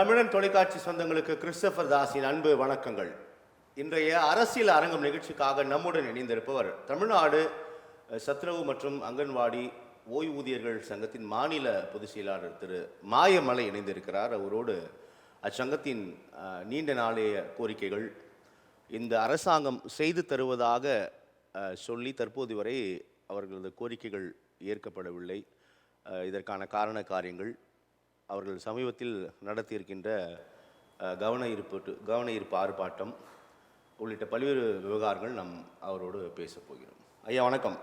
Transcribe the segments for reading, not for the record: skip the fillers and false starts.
தமிழன் தொலைக்காட்சி சொந்தங்களுக்கு கிறிஸ்டோபர் தாஸின் அன்பு வணக்கங்கள். இன்றைய அரசியல் அரங்கம் நிகழ்ச்சிக்காக நம்முடன் இணைந்திருப்பவர் தமிழ்நாடு சத்துணவு மற்றும் அங்கன்வாடி ஓய்வூதியர்கள் சங்கத்தின் மாநில பொதுச் செயலாளர் திரு மாயமலை இணைந்திருக்கிறார். அவரோடு அச்சங்கத்தின் நீண்ட நாளைய கோரிக்கைகள் இந்த அரசாங்கம் செய்து தருவதாக சொல்லி தற்போது வரை அவர்களது கோரிக்கைகள் ஏற்கப்படவில்லை. இதற்கான காரண காரியங்கள், அவர்கள் சமீபத்தில் நடத்தியிருக்கின்ற கவன ஈர்ப்பு ஆர்ப்பாட்டம் உள்ளிட்ட பல்வேறு விவகாரங்கள் நாம் அவரோடு பேசப் போகிறோம். ஐயா வணக்கம்.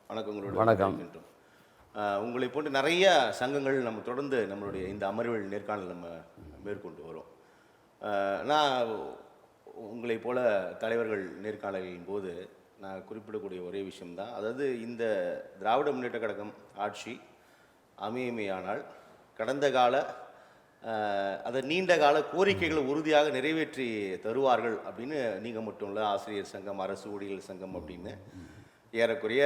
உங்களோட வணக்கம். உங்களை போன்று நிறைய சங்கங்கள் நம்ம தொடர்ந்து நம்மளுடைய இந்த அமர்வில் நேர்காணல் நம்ம மேற்கொண்டு வரோம். நான் உங்களை போல தலைவர்கள் நேர்காணலின் போது நான் குறிப்பிடக்கூடிய ஒரே விஷயம்தான், அதாவது இந்த திராவிட முன்னேற்ற கழகம் ஆட்சி அமையுமையானால் கடந்த கால அதை நீண்ட கால கோரிக்கைகளை உறுதியாக நிறைவேற்றி தருவார்கள் அப்படின்னு நீங்கள் மட்டும் இல்லை, ஆசிரியர் சங்கம், அரசு ஊழியர்கள் சங்கம் அப்படின்னு ஏறக்குறைய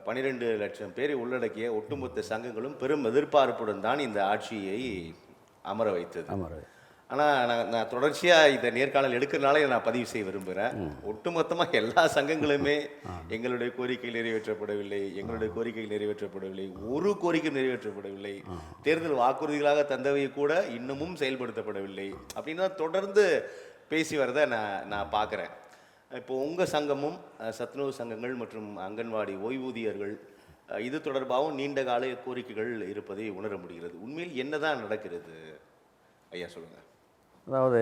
12 லட்சம் பேரை உள்ளடக்கிய ஒட்டுமொத்த சங்கங்களும் பெரும் எதிர்பார்ப்புடன் தான் இந்த ஆட்சியை அமர வைத்தது. ஆனால் நான் தொடர்ச்சியாக இந்த நேர்காணல் எடுக்கிறதுனால நான் பதிவு செய்ய விரும்புகிறேன். ஒட்டுமொத்தமாக எல்லா சங்கங்களுமே எங்களுடைய கோரிக்கைகள் நிறைவேற்றப்படவில்லை, ஒரு கோரிக்கை நிறைவேற்றப்படவில்லை, தேர்தல் வாக்குறுதிகளாக தந்தவை கூட இன்னமும் செயல்படுத்தப்படவில்லை அப்படின்னு தொடர்ந்து பேசி வரதை நான் பார்க்குறேன். இப்போ உங்கள் சங்கமும் சத்துணவு சங்கங்கள் மற்றும் அங்கன்வாடி ஓய்வூதியர்கள் இது தொடர்பாகவும் நீண்ட கால கோரிக்கைகள் இருப்பதை உணர முடிகிறது. உண்மையில் என்னதான் நடக்கிறது ஐயா, சொல்லுங்கள். அதாவது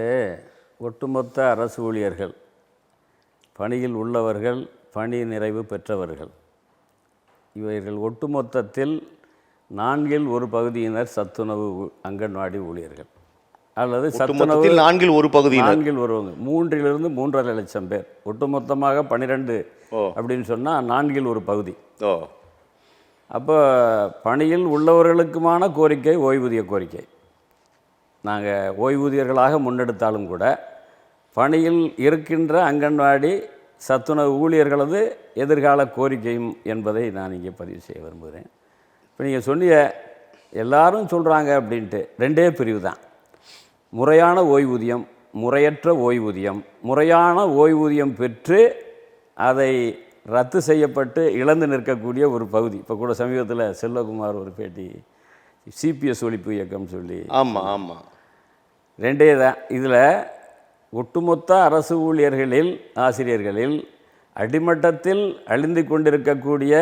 ஒட்டுமொத்த அரசு ஊழியர்கள், பணியில் உள்ளவர்கள், பணி நிறைவு பெற்றவர்கள், இவர்கள் ஒட்டுமொத்தத்தில் 4ல் 1 பகுதியினர் சத்துணவு அங்கன்வாடி ஊழியர்கள், அல்லது சத்துணவு 4ல் 1 பகுதியினர், 4ல் 1, 3லிருந்து 3.5 லட்சம் பேர், ஒட்டுமொத்தமாக 12 அப்படின்னு சொன்னால் 4ல் 1 பகுதி. அப்போ பணியில் உள்ளவர்களுக்குமான கோரிக்கை ஓய்வூதிய கோரிக்கை. நாங்கள் ஓய்வூதியர்களாக முன்னெடுத்தாலும் கூட பணியில் இருக்கின்ற அங்கன்வாடி சத்துணவு ஊழியர்களது எதிர்கால கோரிக்கையும் என்பதை நான் இங்கே பதிவு செய்ய விரும்புகிறேன். இப்போ நீங்கள் சொன்னிய எல்லாரும் சொல்கிறாங்க அப்படின்ட்டு 2 பிரிவு தான், முறையான ஓய்வூதியம், முறையற்ற ஓய்வூதியம். முறையான ஓய்வூதியம் பெற்று அதை ரத்து செய்யப்பட்டு இழந்து நிற்கக்கூடிய ஒரு பகுதி. இப்போ கூட சமீபத்தில் செல்வகுமார் ஒரு பேட்டி, சிபிஎஸ் ஒழிப்பு இயக்கம் சொல்லி, ஆமாம் 2 தான். இதில் ஒட்டுமொத்த அரசு ஊழியர்களில், ஆசிரியர்களில் அடிமட்டத்தில் அழிந்து கொண்டிருக்கக்கூடிய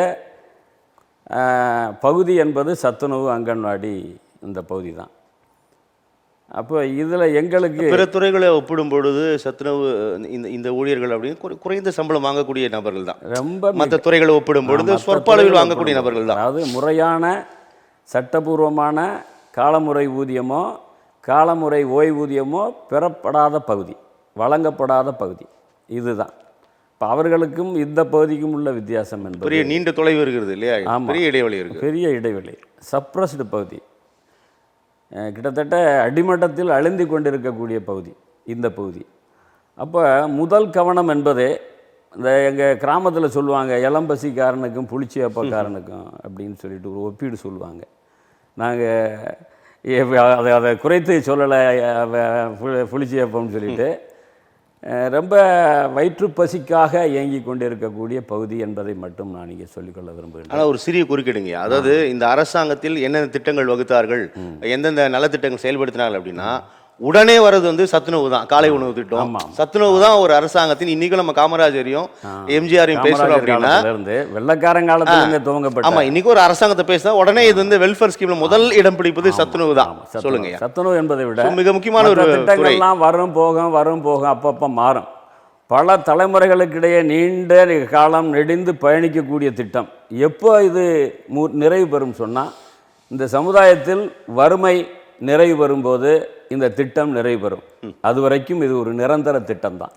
பகுதி என்பது சத்துணவு அங்கன்வாடி இந்த பகுதி தான். அப்போ இதில் எங்களுக்கு பிற துறைகளை ஒப்பிடும் பொழுது சத்துணவு இந்த ஊழியர்கள் அப்படின்னு குறைந்த சம்பளம் வாங்கக்கூடிய நபர்கள் தான். ரொம்ப மற்ற துறைகளை ஒப்பிடும் பொழுது சொற்ப அளவில் வாங்கக்கூடிய நபர்கள் தான். அதாவது முறையான சட்டபூர்வமான காலமுறை ஊதியமோ காலமுறை ஓய்வூதியமோ பெறப்படாத பகுதி, வழங்கப்படாத பகுதி இதுதான். இப்போ அவர்களுக்கும் இந்த பகுதிக்கும் உள்ள வித்தியாசம் என்பது பெரிய நீண்ட தொலைவு இருக்கிறது இல்லையா? பெரிய இடைவெளி இருக்குது, பெரிய இடைவெளி. சப்ரஸ்டு பகுதி, கிட்டத்தட்ட அடிமட்டத்தில் அழிந்து கொண்டிருக்கக்கூடிய பகுதி இந்த பகுதி. அப்போ முதல் கவனம் என்பது இந்த எங்கள் கிராமத்தில் சொல்லுவாங்க, இளம்பசிக்காரனுக்கும் புளிச்சி அப்பக்காரனுக்கும் அப்படின்னு சொல்லிட்டு ஒரு ஒப்பீடு சொல்லுவாங்க. நாங்கள் அதை குறைத்து சொல்லலை, புளிச்சி அப்பம்னு சொல்லிட்டு ரொம்ப வயிற்று பசிக்காக இயங்கி கொண்டு இருக்கக்கூடிய பகுதி என்பதை மட்டும் நான் இங்கே சொல்லிக்கொள்ள விரும்புகிறேன். ஆனால் ஒரு சிறிய குறுக்கிடுங்க, அதாவது இந்த அரசாங்கத்தில் என்னென்ன திட்டங்கள் வகுத்தார்கள், எந்தெந்த நலத்திட்டங்கள் செயல்படுத்தினார்கள் அப்படின்னா உடனே வர்றது வந்து சத்துணவு தான், காலை உணவு திட்டம். சத்துணவு தான் ஒரு அரசாங்கத்தின், இன்னைக்கு நம்ம காமராஜரையும் எம்ஜிஆரையும் பேசுறோம் அப்படின்னா வெள்ளக்காரங்காலத்திலிருந்து துவங்கப்பட்ட, ஆமா இன்னைக்கு ஒரு அரசாங்கத்தை பேசினா உடனே இது வந்து வெல்ஃபேர் ஸ்கீம்ல முதல் இடம் பிடிப்பது சத்துணவு தான். சொல்லுங்க. சத்துணவு என்பதை விட மிக முக்கியமான ஒரு திட்டங்கள்லாம் வரும் போகும் அப்பப்போ மாறும். பல தலைமுறைகளுக்கிடையே நீண்ட காலம் நெடிந்து பயணிக்கக்கூடிய திட்டம் எப்போ இது நிறைவு பெறும் சொன்னால், இந்த சமுதாயத்தில் வறுமை நிறைவு பெறும்போது இந்த திட்டம் நிறைவு பெறும். அது வரைக்கும் இது ஒரு நிரந்தர திட்டம் தான்.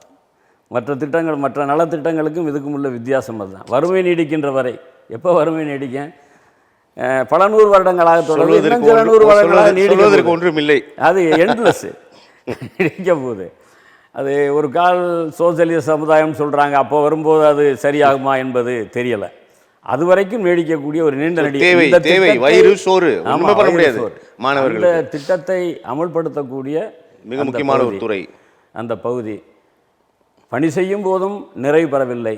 மற்ற திட்டங்கள், மற்ற நலத்திட்டங்களுக்கும் இதுக்கும் உள்ள வித்தியாசம் அதுதான். வறுமை நீடிக்கின்ற வரை. எப்போ வறுமை நீடிக்கும்? பல 100 வருடங்களாக தொடர்ந்து, சில 100 வருடங்களாக நீடிக்க ஒன்றும் இல்லை. அது எண்ட்லெஸ் நீடிக்க போகுது. அது ஒரு கால் சோசியலிச சமுதாயம் சொல்கிறாங்க, அப்போ வரும்போது அது சரியாகுமா என்பது தெரியலை. அது வரைக்கும் நீடிக்கக்கூடிய ஒரு நீண்ட நடி தேவை இந்த தேவை திட்டத்தை- வயிறு சோறு ஆமா, ஒண்ணுமே பண்ண வயிறு முடியாது சோறு. மாணவர்களுக்கு. அந்த திட்டத்தை அமல்படுத்தக்கூடிய மிக அந்த முக்கியமான ஒரு பகுதி, துறை. அந்த பகுதி பணி செய்யும் போதும் நிறைவு பெறவில்லை,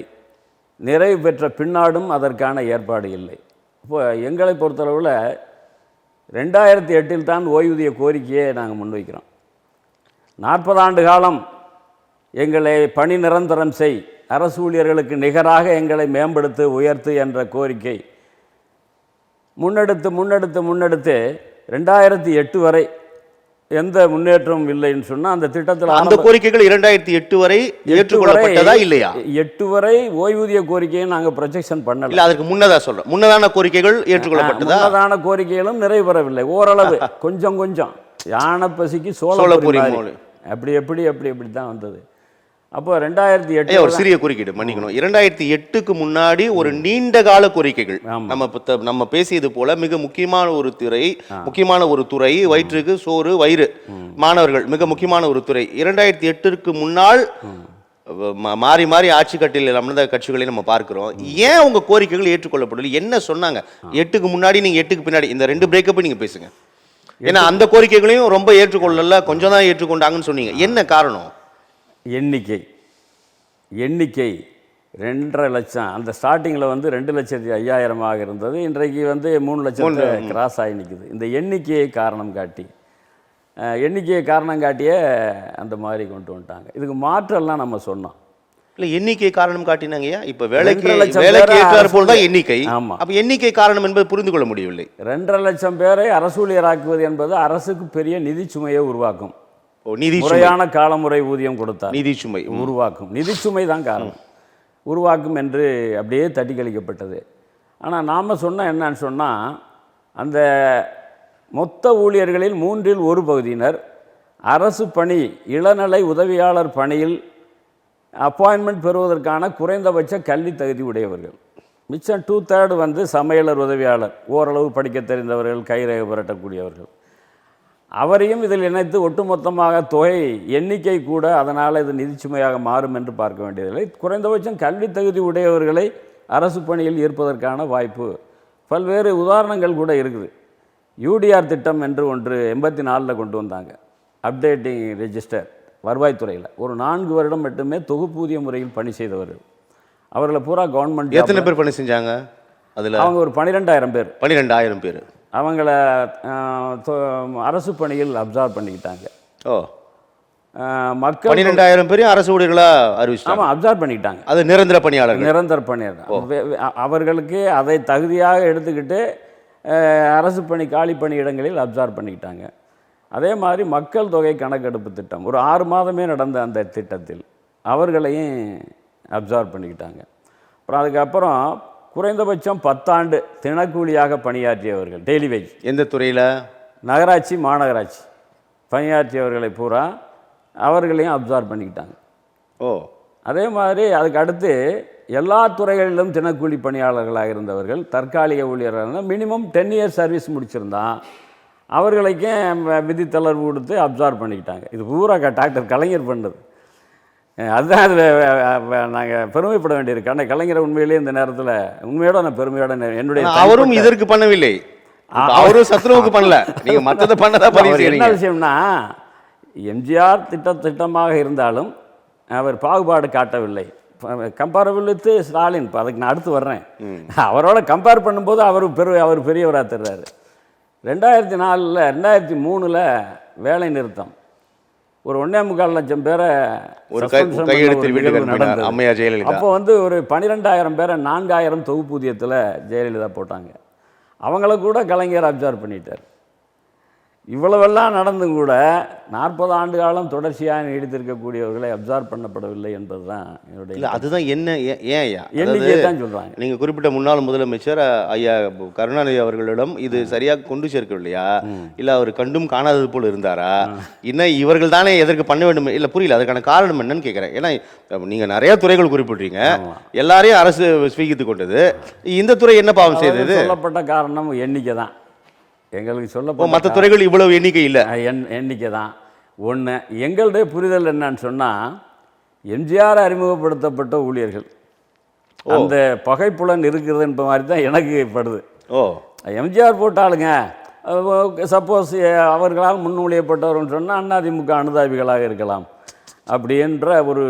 நிறைவு பெற்ற பின்னாடும் அதற்கான ஏற்பாடு இல்லை. இப்போ எங்களை பொறுத்தளவில் 2008 தான் ஓய்வூதிய கோரிக்கையை நாங்கள் முன்வைக்கிறோம். 40 ஆண்டு காலம் எங்களை பணி நிரந்தரம் செய், அரசு ஊழியர்களுக்கு நிகராக எங்களை மேம்படுத்து உயர்த்து என்ற கோரிக்கை முன்னெடுத்து 2008 வரை எந்த முன்னேற்றமும் இல்லைன்னு சொன்னால் அந்த திட்டத்தில் அந்த கோரிக்கைகள் 2008 வரை ஏற்றுக்கொள்ளப்பட்டதா இல்லையா? 8 வரை ஓய்வூதிய கோரிக்கையை நாங்கள் ப்ரொஜெக்ஷன் பண்ணல. இல்ல அதுக்கு முன்னதா சொல்றேன், முன்னதான கோரிக்கைகள் ஏற்றுக்கொள்ளப்பட்டதா? முன்னதான கோரிக்கைகளும் நிறைவேறவில்லை. ஓரளவு கொஞ்சம் யானை பசிக்கு சோளப்பொரி மாதிரி. அப்படி தான் வந்தது. அப்போ 2008 ஒரு சிறிய குறுக்கீடு மன்னிக்கணும். 2008க்கு முன்னாடி ஒரு நீண்ட கால கோரிக்கைகள் நம்ம பேசியது போல மிக முக்கியமான ஒரு துறை வயிற்றுக்கு சோறு வயிறு மாணவர்கள் மிக முக்கியமான ஒரு துறை. 2008ற்கு முன்னால் மாறி மாறி ஆட்சி கட்டில் அமர்ந்த கட்சிகளை நம்ம பார்க்கிறோம். ஏன் உங்க கோரிக்கைகள் ஏற்றுக்கொள்ளப்படல? என்ன சொன்னாங்க? 8க்கு முன்னாடி நீங்க 8க்கு பின்னாடி இந்த 2 பிரேக்கப்பை நீங்க பேசுங்க. ஏன்னா அந்த கோரிக்கைகளையும் ரொம்ப ஏற்றுக்கொள்ளல, கொஞ்சம் தான் ஏற்றுக்கொண்டாங்கன்னு சொன்னீங்க. என்ன காரணம்? எண்ணிக்கை 2.5 லட்சம். அந்த ஸ்டார்டிங்கில் 2,05,000 இருந்தது. இன்றைக்கு 3 லட்சத்தை கிராஸ் ஆகி நிற்குது. இந்த எண்ணிக்கையை காரணம் காட்டியே அந்த மாதிரி கொண்டு வந்துட்டாங்க. இதுக்கு மாற்றெல்லாம் நம்ம சொன்னோம். இல்லை, எண்ணிக்கை காரணம் காட்டினாங்கய்யா. இப்போ வேலைக்கு ஏற்றார் போல் தான் எண்ணிக்கை. ஆமாம், அப்போ எண்ணிக்கை காரணம் என்பது புரிந்து கொள்ள முடியவில்லை. 2.5 லட்சம் பேரை அரசு ஊழியராக்குவது என்பது அரசுக்கு பெரிய நிதி சுமையை உருவாக்கும். நிதி முறையான காலமுறை ஊதியம் கொடுத்தார் நிதி சுமை உருவாக்கும். நிதி சுமை தான் காரணம் உருவாக்கும் என்று அப்படியே தட்டி கழிக்கப்பட்டது. ஆனால் நாம் என்னன்னு சொன்னால், அந்த மொத்த ஊழியர்களில் 1/3 பகுதியினர் அரசு பணி இளநிலை உதவியாளர் பணியில் அப்பாயின்மெண்ட் பெறுவதற்கான குறைந்தபட்ச கல்வி தகுதி உடையவர்கள். மிச்சம் 2/3 சமையலர் உதவியாளர், ஓரளவு படிக்க தெரிந்தவர்கள், கைரேகை புரட்டக்கூடியவர்கள். அவரையும் இதில் இணைத்து ஒட்டுமொத்தமாக தொகை எண்ணிக்கை கூட அதனால் இது நிதிச்சுமையாக மாறும் என்று பார்க்க வேண்டியதில்லை. குறைந்தபட்சம் கல்வி தகுதி உடையவர்களை அரசு பணியில் ஈர்ப்பதற்கான வாய்ப்பு பல்வேறு உதாரணங்கள் கூட இருக்குது. யூடிஆர் திட்டம் என்று ஒன்று 84 கொண்டு வந்தாங்க. அப்டேட்டிங் ரெஜிஸ்டர் வருவாய்த்துறையில் ஒரு 4 வருடம் மட்டுமே தொகுப்பூதிய முறையில் பணி செய்தவர்கள். அவர்களை பூரா கவர்மெண்ட். எத்தனை பேர் பணி செஞ்சாங்க அதில்? அவங்க ஒரு 12,000 பேர். 12,000 பேர் அவங்கள அரசு பணியில் அப்சார்ப் பண்ணிக்கிட்டாங்க. மக்கள் 12,000 பேரையும் அரசு ஊழியர்களாக அறிவிச்சிட்டாங்க. ஆமாம், அப்சார்ப் பண்ணிக்கிட்டாங்க. அது நிரந்தர பணியாளர்கள். நிரந்தர பணியாளர் அவர்களுக்கு அதை தகுதியாக எடுத்துக்கிட்டு அரசு பணி காலி பணியிடங்களில் அப்சார்ப் பண்ணிக்கிட்டாங்க. அதே மாதிரி மக்கள் தொகை கணக்கெடுப்பு திட்டம் ஒரு 6 மாதமே நடந்த அந்த திட்டத்தில் அவர்களையும் அப்சார்ப் பண்ணிக்கிட்டாங்க. அப்புறம் அதுக்கப்புறம் குறைந்தபட்சம் 10 ஆண்டு தினக்கூலியாக பணியாற்றியவர்கள், டெய்லி வேஜ். எந்த துறையில்? நகராட்சி மாநகராட்சி பணியாற்றியவர்களை பூரா அவர்களையும் அப்சார்ப் பண்ணிக்கிட்டாங்க. அதே மாதிரி அதுக்கு அடுத்து எல்லா துறைகளிலும் தினக்கூலி பணியாளர்களாக இருந்தவர்கள், தற்காலிக ஊழியர்களாக மினிமம் 10 இயர்ஸ் சர்வீஸ் முடிச்சிருந்தான் அவர்களுக்கும் விதி தளர்வு கொடுத்து அப்சார்ப் பண்ணிக்கிட்டாங்க. இது பூரா டாக்டர் கலைஞர் பண்ணது. அதுதான் அதில் நாங்கள் பெருமைப்பட வேண்டியிருக்கு. ஆனால் கலைஞர் உண்மையிலேயே இந்த நேரத்தில் உண்மையோட நான் பெருமையோட என்னுடைய அவரும் இதற்கு பண்ணவில்லை, அவரும் சத்ருவுக்கு பண்ணல, நீங்கள் மற்றதை பண்ணதா பண்ணி. என்ன விஷயம்னா, எம்ஜிஆர் திட்டமாக இருந்தாலும் அவர் பாகுபாடு காட்டவில்லை. Comparable with Stalin. இப்போ அதுக்கு நான் அடுத்து வர்றேன். அவரோட கம்பேர் பண்ணும்போது அவர் பெரியவராக தர்றாரு. 2004 2003 வேலை நிறுத்தம். ஒரு 1.25 லட்சம் பேரை நடந்தது. அப்போ ஒரு 12,000 பேரை 4,000 தொகுப்பூதியத்தில் ஜெயலலிதா போட்டாங்க. அவங்கள கூட கலைஞர் அப்சார்ப் பண்ணிட்டார். இவ்வளவெல்லாம் நடந்தும் கூட 40 ஆண்டு காலம் தொடர்ச்சியாக நீடித்திருக்கக்கூடியவர்களை அப்சார்ப் பண்ணப்படவில்லை என்பது தான் என்னுடைய. அதுதான் என்ன ஏன் ஐயா எண்ணிக்கை தான் சொல்கிறாங்க. நீங்கள் குறிப்பிட்ட முன்னாள் முதலமைச்சர் ஐயா கருணாநிதி அவர்களிடம் இது சரியாக கொண்டு சேர்க்கவில்லையா, இல்லை அவர் கண்டும் காணாதது போல் இருந்தாரா, இன்னும் இவர்கள் தானே எதற்கு பண்ண வேண்டும், இல்லை புரியல, அதுக்கான காரணம் என்னன்னு கேட்குறேன். ஏன்னா நீங்கள் நிறைய துறைகள் குறிப்பிட்றீங்க, எல்லாரையும் அரசு ஸ்வீகித்து கொண்டது, இந்த துறை என்ன பாவம் செய்தது? சொல்லப்பட்ட காரணம் எண்ணிக்கை தான். எங்களுக்கு சொல்லப்போ மற்ற துறைகள் இவ்வளவு எண்ணிக்கை இல்லை, எண்ணிக்கை தான் ஒன்று. எங்களுடைய புரிதல் என்னன்னு சொன்னால், எம்ஜிஆர் அறிமுகப்படுத்தப்பட்ட ஊழியர்கள் அந்த பகைப்புலன் இருக்குதுன்ற மாதிரி தான் எனக்கு படுது. ஓ, எம்ஜிஆர் போட்டாளுங்க, சப்போஸ் அவர்களால் முன்மொழியப்பட்டவர்னு சொன்னால் அதிமுக அனுதாபிகளாக இருக்கலாம் அப்படின்ற ஒரு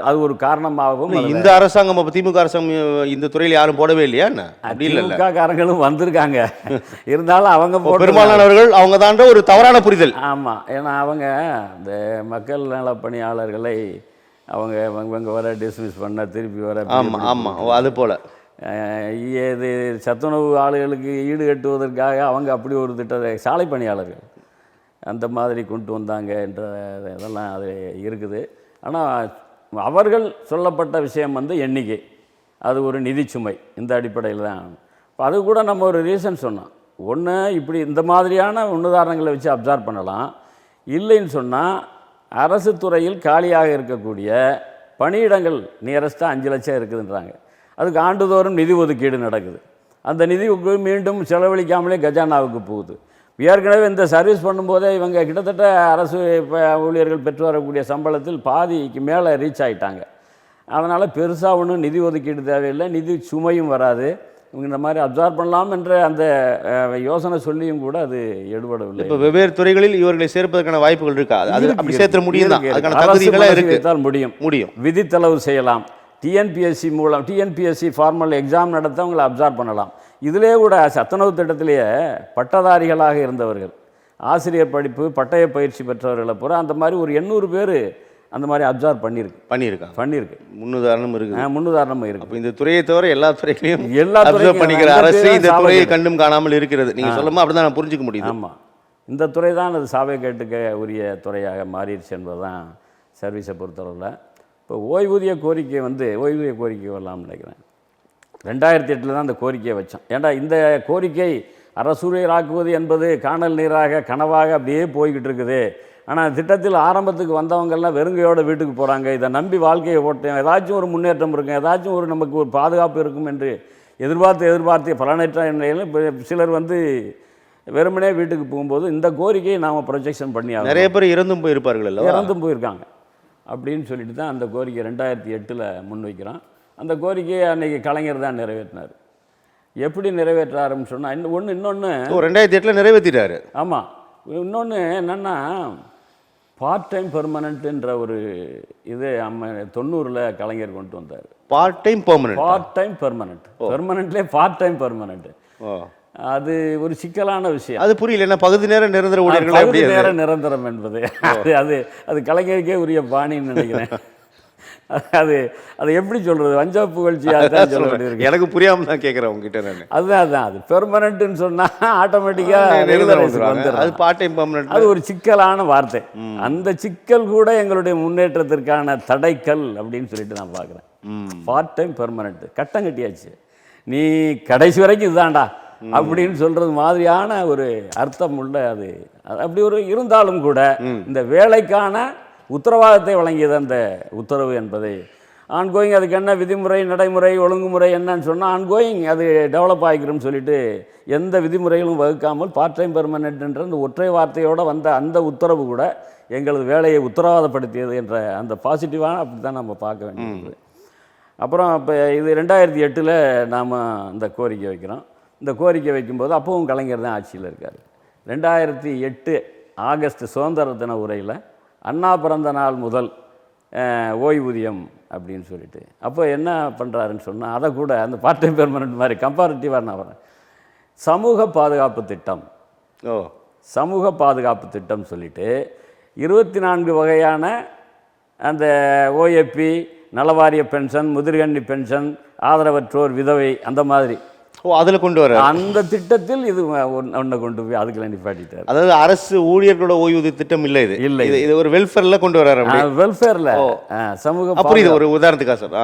அது ஒரு காரணமாகவும். இந்த அரசாங்கம் அப்ப திமுக அரசாங்கம் இந்த துறையில் யாரும் போடவே இல்லையா என்ன? அப்படி இல்ல, திமுக காரங்களும் வந்திருக்காங்க, இருந்தாலும் அவங்க போட்டு பெரும்பாலானவர்கள் அவங்க தான்ற ஒரு தவறான புரிதல். ஆமாம், ஏன்னா அவங்க இந்த மக்கள் நல பணியாளர்களை அவங்க வர டிஸ்மிஸ் பண்ண திருப்பி வர. ஆமாம் ஆமாம், அது போல இது சத்துணவு ஆளுகளுக்கு ஈடு கட்டுவதற்காக அவங்க அப்படி ஒரு திட்டத்தை சாலை பணியாளர்கள் அந்த மாதிரி கொண்டு வந்தாங்க என்ற இதெல்லாம் அது இருக்குது. ஆனால் அவர்கள் சொல்லப்பட்ட விஷயம் எண்ணிக்கை, அது ஒரு நிதிச்சுமை, இந்த அடிப்படையில் தான். இப்போ அது கூட நம்ம ஒரு ரீசன் சொன்னோம். ஒன்று இப்படி இந்த மாதிரியான உதாரணங்களை வச்சு அப்சர்வ் பண்ணலாம். இல்லைன்னு சொன்னால் அரசு துறையில் காலியாக இருக்கக்கூடிய பணியிடங்கள் நியரஸ்ட்டாக 5 லட்சம் இருக்குதுன்றாங்க. அதுக்கு ஆண்டுதோறும் நிதி ஒதுக்கீடு நடக்குது. அந்த நிதி மீண்டும் செலவழிக்காமலே கஜானாவுக்கு போகுது. ஏற்கனவே இந்த சர்வீஸ் பண்ணும்போதே இவங்க கிட்டத்தட்ட அரசு ஊழியர்கள் பெற்று வரக்கூடிய சம்பளத்தில் பாதிக்கு மேலே ரீச் ஆகிட்டாங்க. அதனால் பெருசாக ஒன்றும் நிதி ஒதுக்கீடு தேவையில்லை, நிதி சுமையும் வராது. இவங்க இந்த மாதிரி அப்சர்வ் பண்ணலாம் என்ற அந்த யோசனை சொல்லியும் கூட அது எடுபடவில்லை. இப்போ வெவ்வேறு துறைகளில் இவர்களை சேர்ப்பதற்கான வாய்ப்புகள் இருக்கா? அது அப்படி சேர்த்த முடியும் தான், அதுக்கான தகுதிகளே இருக்கு, முடியும். விதித்தளவு செய்யலாம். டிஎன்பிஎஸ்சி மூலம் டிஎன்பிஎஸ்சி ஃபார்மல் எக்ஸாம் நடத்த அவங்களை அப்சர்வ் பண்ணலாம். இதிலே கூட சத்துணவு திட்டத்திலேயே பட்டதாரிகளாக இருந்தவர்கள், ஆசிரியர் படிப்பு பட்டய பயிற்சி பெற்றவர்களை பூரா அந்த மாதிரி ஒரு 800 பேர் அந்த மாதிரி அப்சர்வ் பண்ணியிருக்கு. முன்னுதாரணம் இருக்குது. அப்போ இந்த துறையை தவிர எல்லா துறைகளையும் அப்சர்வ் பண்ணிக்கிற அரசு இந்த துறையை கண்டும் காணாமல் இருக்கிறது. நீங்கள் சொல்லுமா அப்படி தான் நான் புரிஞ்சுக்க முடியுது. ஆமாம், இந்த துறை தான் அது சாவை கேட்டுக்க உரிய துறையாக மாறிடுச்சு என்பது தான் சர்வீஸை பொறுத்தளவில். இப்போ ஓய்வூதிய கோரிக்கை ஓய்வூதிய கோரிக்கை வரலாம்னு நினைக்கிறேன். 2008 தான் அந்த கோரிக்கையை வச்சோம். ஏன்டா இந்த கோரிக்கை அரசூழியராக்குவது என்பது காணல் நீராக கனவாக அப்படியே போய்கிட்டு இருக்குது. ஆனால் திட்டத்தில் ஆரம்பத்துக்கு வந்தவங்கெல்லாம் வெறுங்கையோட வீட்டுக்கு போகிறாங்க. இதை நம்பி வாழ்க்கையை ஓட்டேன், ஏதாச்சும் ஒரு முன்னேற்றம் இருக்கும், ஏதாச்சும் ஒரு நமக்கு ஒரு பாதுகாப்பு இருக்கும் என்று எதிர்பார்த்து பலனற்ற நிலையில் சிலர் வெறுமனே வீட்டுக்கு போகும்போது இந்த கோரிக்கையை நாம் ப்ரொஜெக்ஷன் பண்ணி நிறைய பேர் இறந்தும் போயிருக்காங்க அப்படின்னு சொல்லிட்டு தான் அந்த கோரிக்கை 2008 முன்வைக்கிறோம். அந்த கோரிக்கையை அன்றைக்கி கலைஞர் தான் நிறைவேற்றினார். எப்படி நிறைவேற்றாருன்னு சொன்னால் இன்னொன்று 2008 நிறைவேற்றிட்டாரு. ஆமாம், இன்னொன்று என்னென்னா பார்ட் டைம் பெர்மனண்ட்டுன்ற ஒரு இது 90ல் கலைஞர் கொண்டு வந்தார். பார்ட் டைம் பெர்மனண்ட்லேயே பார்ட் டைம் பெர்மனண்ட். அது ஒரு சிக்கலான விஷயம். அது புரியல, என்ன பகுதி நேர நிரந்தர ஊழியர்கள், பகுதி நேர நிரந்தரம் என்பது அது கலைஞருக்கே உரிய பாணின்னு நினைக்கிறேன். அது எப்படி சொல்றது, வஞ்சா புகழ்ச்சியாக சொல்ல வேண்டியிருக்கு. எனக்கு புரியாமல் தான் கேட்குறேன் உங்ககிட்ட நான். அதுதான் அது பெர்மனண்ட்னு சொன்னால் ஆட்டோமேட்டிக்காக அது பார்ட் டைம் பெர்மனண்ட். அது ஒரு சிக்கலான வார்த்தை. அந்த சிக்கல் கூட எங்களுடைய முன்னேற்றத்திற்கான தடைக்கல் அப்படின்னு சொல்லிட்டு நான் பார்க்குறேன். பார்ட் டைம் பெர்மனண்ட் கட்டம் கட்டியாச்சு, நீ கடைசி வரைக்கும் இதுதான்டா அப்படின்னு சொல்றது மாதிரியான ஒரு அர்த்தம் உள்ள அது அப்படி ஒரு இருந்தாலும் கூட இந்த வேலைக்கான உத்தரவாதத்தை வழங்கியது அந்த உத்தரவு என்பதை ஆன்கோயிங். அதுக்கு என்ன விதிமுறை நடைமுறை ஒழுங்குமுறை என்னன்னு சொன்னால் ஆன்கோயிங் அது டெவலப் ஆகிக்கிறோம்னு சொல்லிட்டு எந்த விதிமுறைகளும் வகுக்காமல் பார்ட் டைம் பெர்மனெண்ட்ன்ற அந்த ஒற்றை வார்த்தையோடு வந்த அந்த உத்தரவு கூட எங்களது வேலையை உத்தரவாதப்படுத்தியது என்ற அந்த பாசிட்டிவான அப்படி தான் நம்ம பார்க்க வேண்டியது. அப்புறம் இப்போ இது 2008 நாம் இந்த கோரிக்கை வைக்கிறோம். இந்த கோரிக்கை வைக்கும்போது அப்பவும் கலைஞர் தான் ஆட்சியில் இருக்கார். 2008 ஆகஸ்ட் சுதந்திர தின உரையில் அண்ணா பிறந்த நாள் முதல் ஓய்வூதியம் அப்படின்னு சொல்லிட்டு அப்போ என்ன பண்ணுறாருன்னு சொன்னால் அதை கூட அந்த பார்ட் டைம் பெர்மனண்ட் மாதிரி கம்பேரிட்டிவாக நான் வரேன். சமூக பாதுகாப்பு திட்டம் சொல்லிட்டு 24 வகையான அந்த ஓஏபி, நலவாரிய பென்ஷன், முதிர்கன்னி பென்ஷன், ஆதரவற்றோர், விதவை, அந்த மாதிரி அதில் கொண்டு வர அந்த திட்டத்தில் இது ஒன்றை கொண்டு போய் அதுக்குள்ள நிப்பாட்டிட்டார். அதாவது அரசு ஊழியர்களோட ஓய்வூதிய திட்டம் இல்லை, இது ஒரு வெல்ஃபேரில் கொண்டு வர்றாரு. வெல்ஃபேரில் சமூக புரியுது, ஒரு உதாரணத்துக்காக சார்.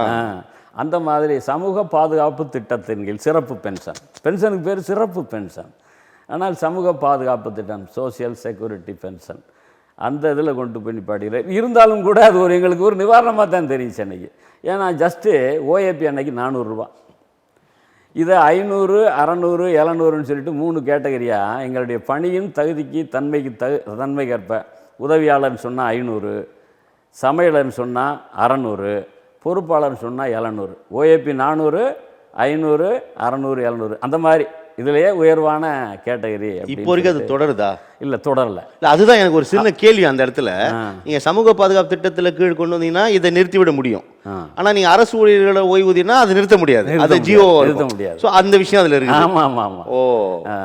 அந்த மாதிரி சமூக பாதுகாப்பு திட்டத்தின் கீழ் சிறப்பு பென்ஷனுக்கு பேர் சிறப்பு பென்ஷன், ஆனால் சமூக பாதுகாப்பு திட்டம் சோசியல் செக்யூரிட்டி பென்ஷன் அந்த இதில் கொண்டு போய் நிப்பாட்டிக்கிறார். இருந்தாலும் கூட அது எங்களுக்கு ஒரு நிவாரணமாக தான் தெரியும் சென்னைக்கு. ஏன்னா ஜஸ்ட்டு ஓஏபி அன்னைக்கு 400 ரூபா, இதை 500, 600, 700ன்னு சொல்லிட்டு 3 கேட்டகரியாக எங்களுடைய பணியின் தகுதிக்கு தன்மைக்கேற்ப உதவியாளர்னு சொன்னால் 500, சமையலர்னு சொன்னால் 600, பொறுப்பாளர் சொன்னால் 700, ஓஏபி 400, 500, 600, 700 அந்த மாதிரி இதுலேயே உயர்வான கேட்டகரி. இப்போ வரைக்கும் அது தொடருதா? இல்லை, தொடரல. இல்லை, அதுதான் எனக்கு ஒரு சின்ன கேள்வி. அந்த இடத்துல நீங்கள் சமூக பாதுகாப்பு திட்டத்தில் கீழ் கொண்டு வந்தீங்கன்னா இதை நிறுத்திவிட முடியும். ஆனால் நீங்கள் அரசு ஊழியர்களோட ஓய்வூதியம்னா அது நிறுத்த முடியாது, அது ஜியோ நிறுத்த முடியாது. ஸோ அந்த விஷயம் அதில் இருக்கு. ஆமாம் ஆமாம் ஆமாம். ஓ,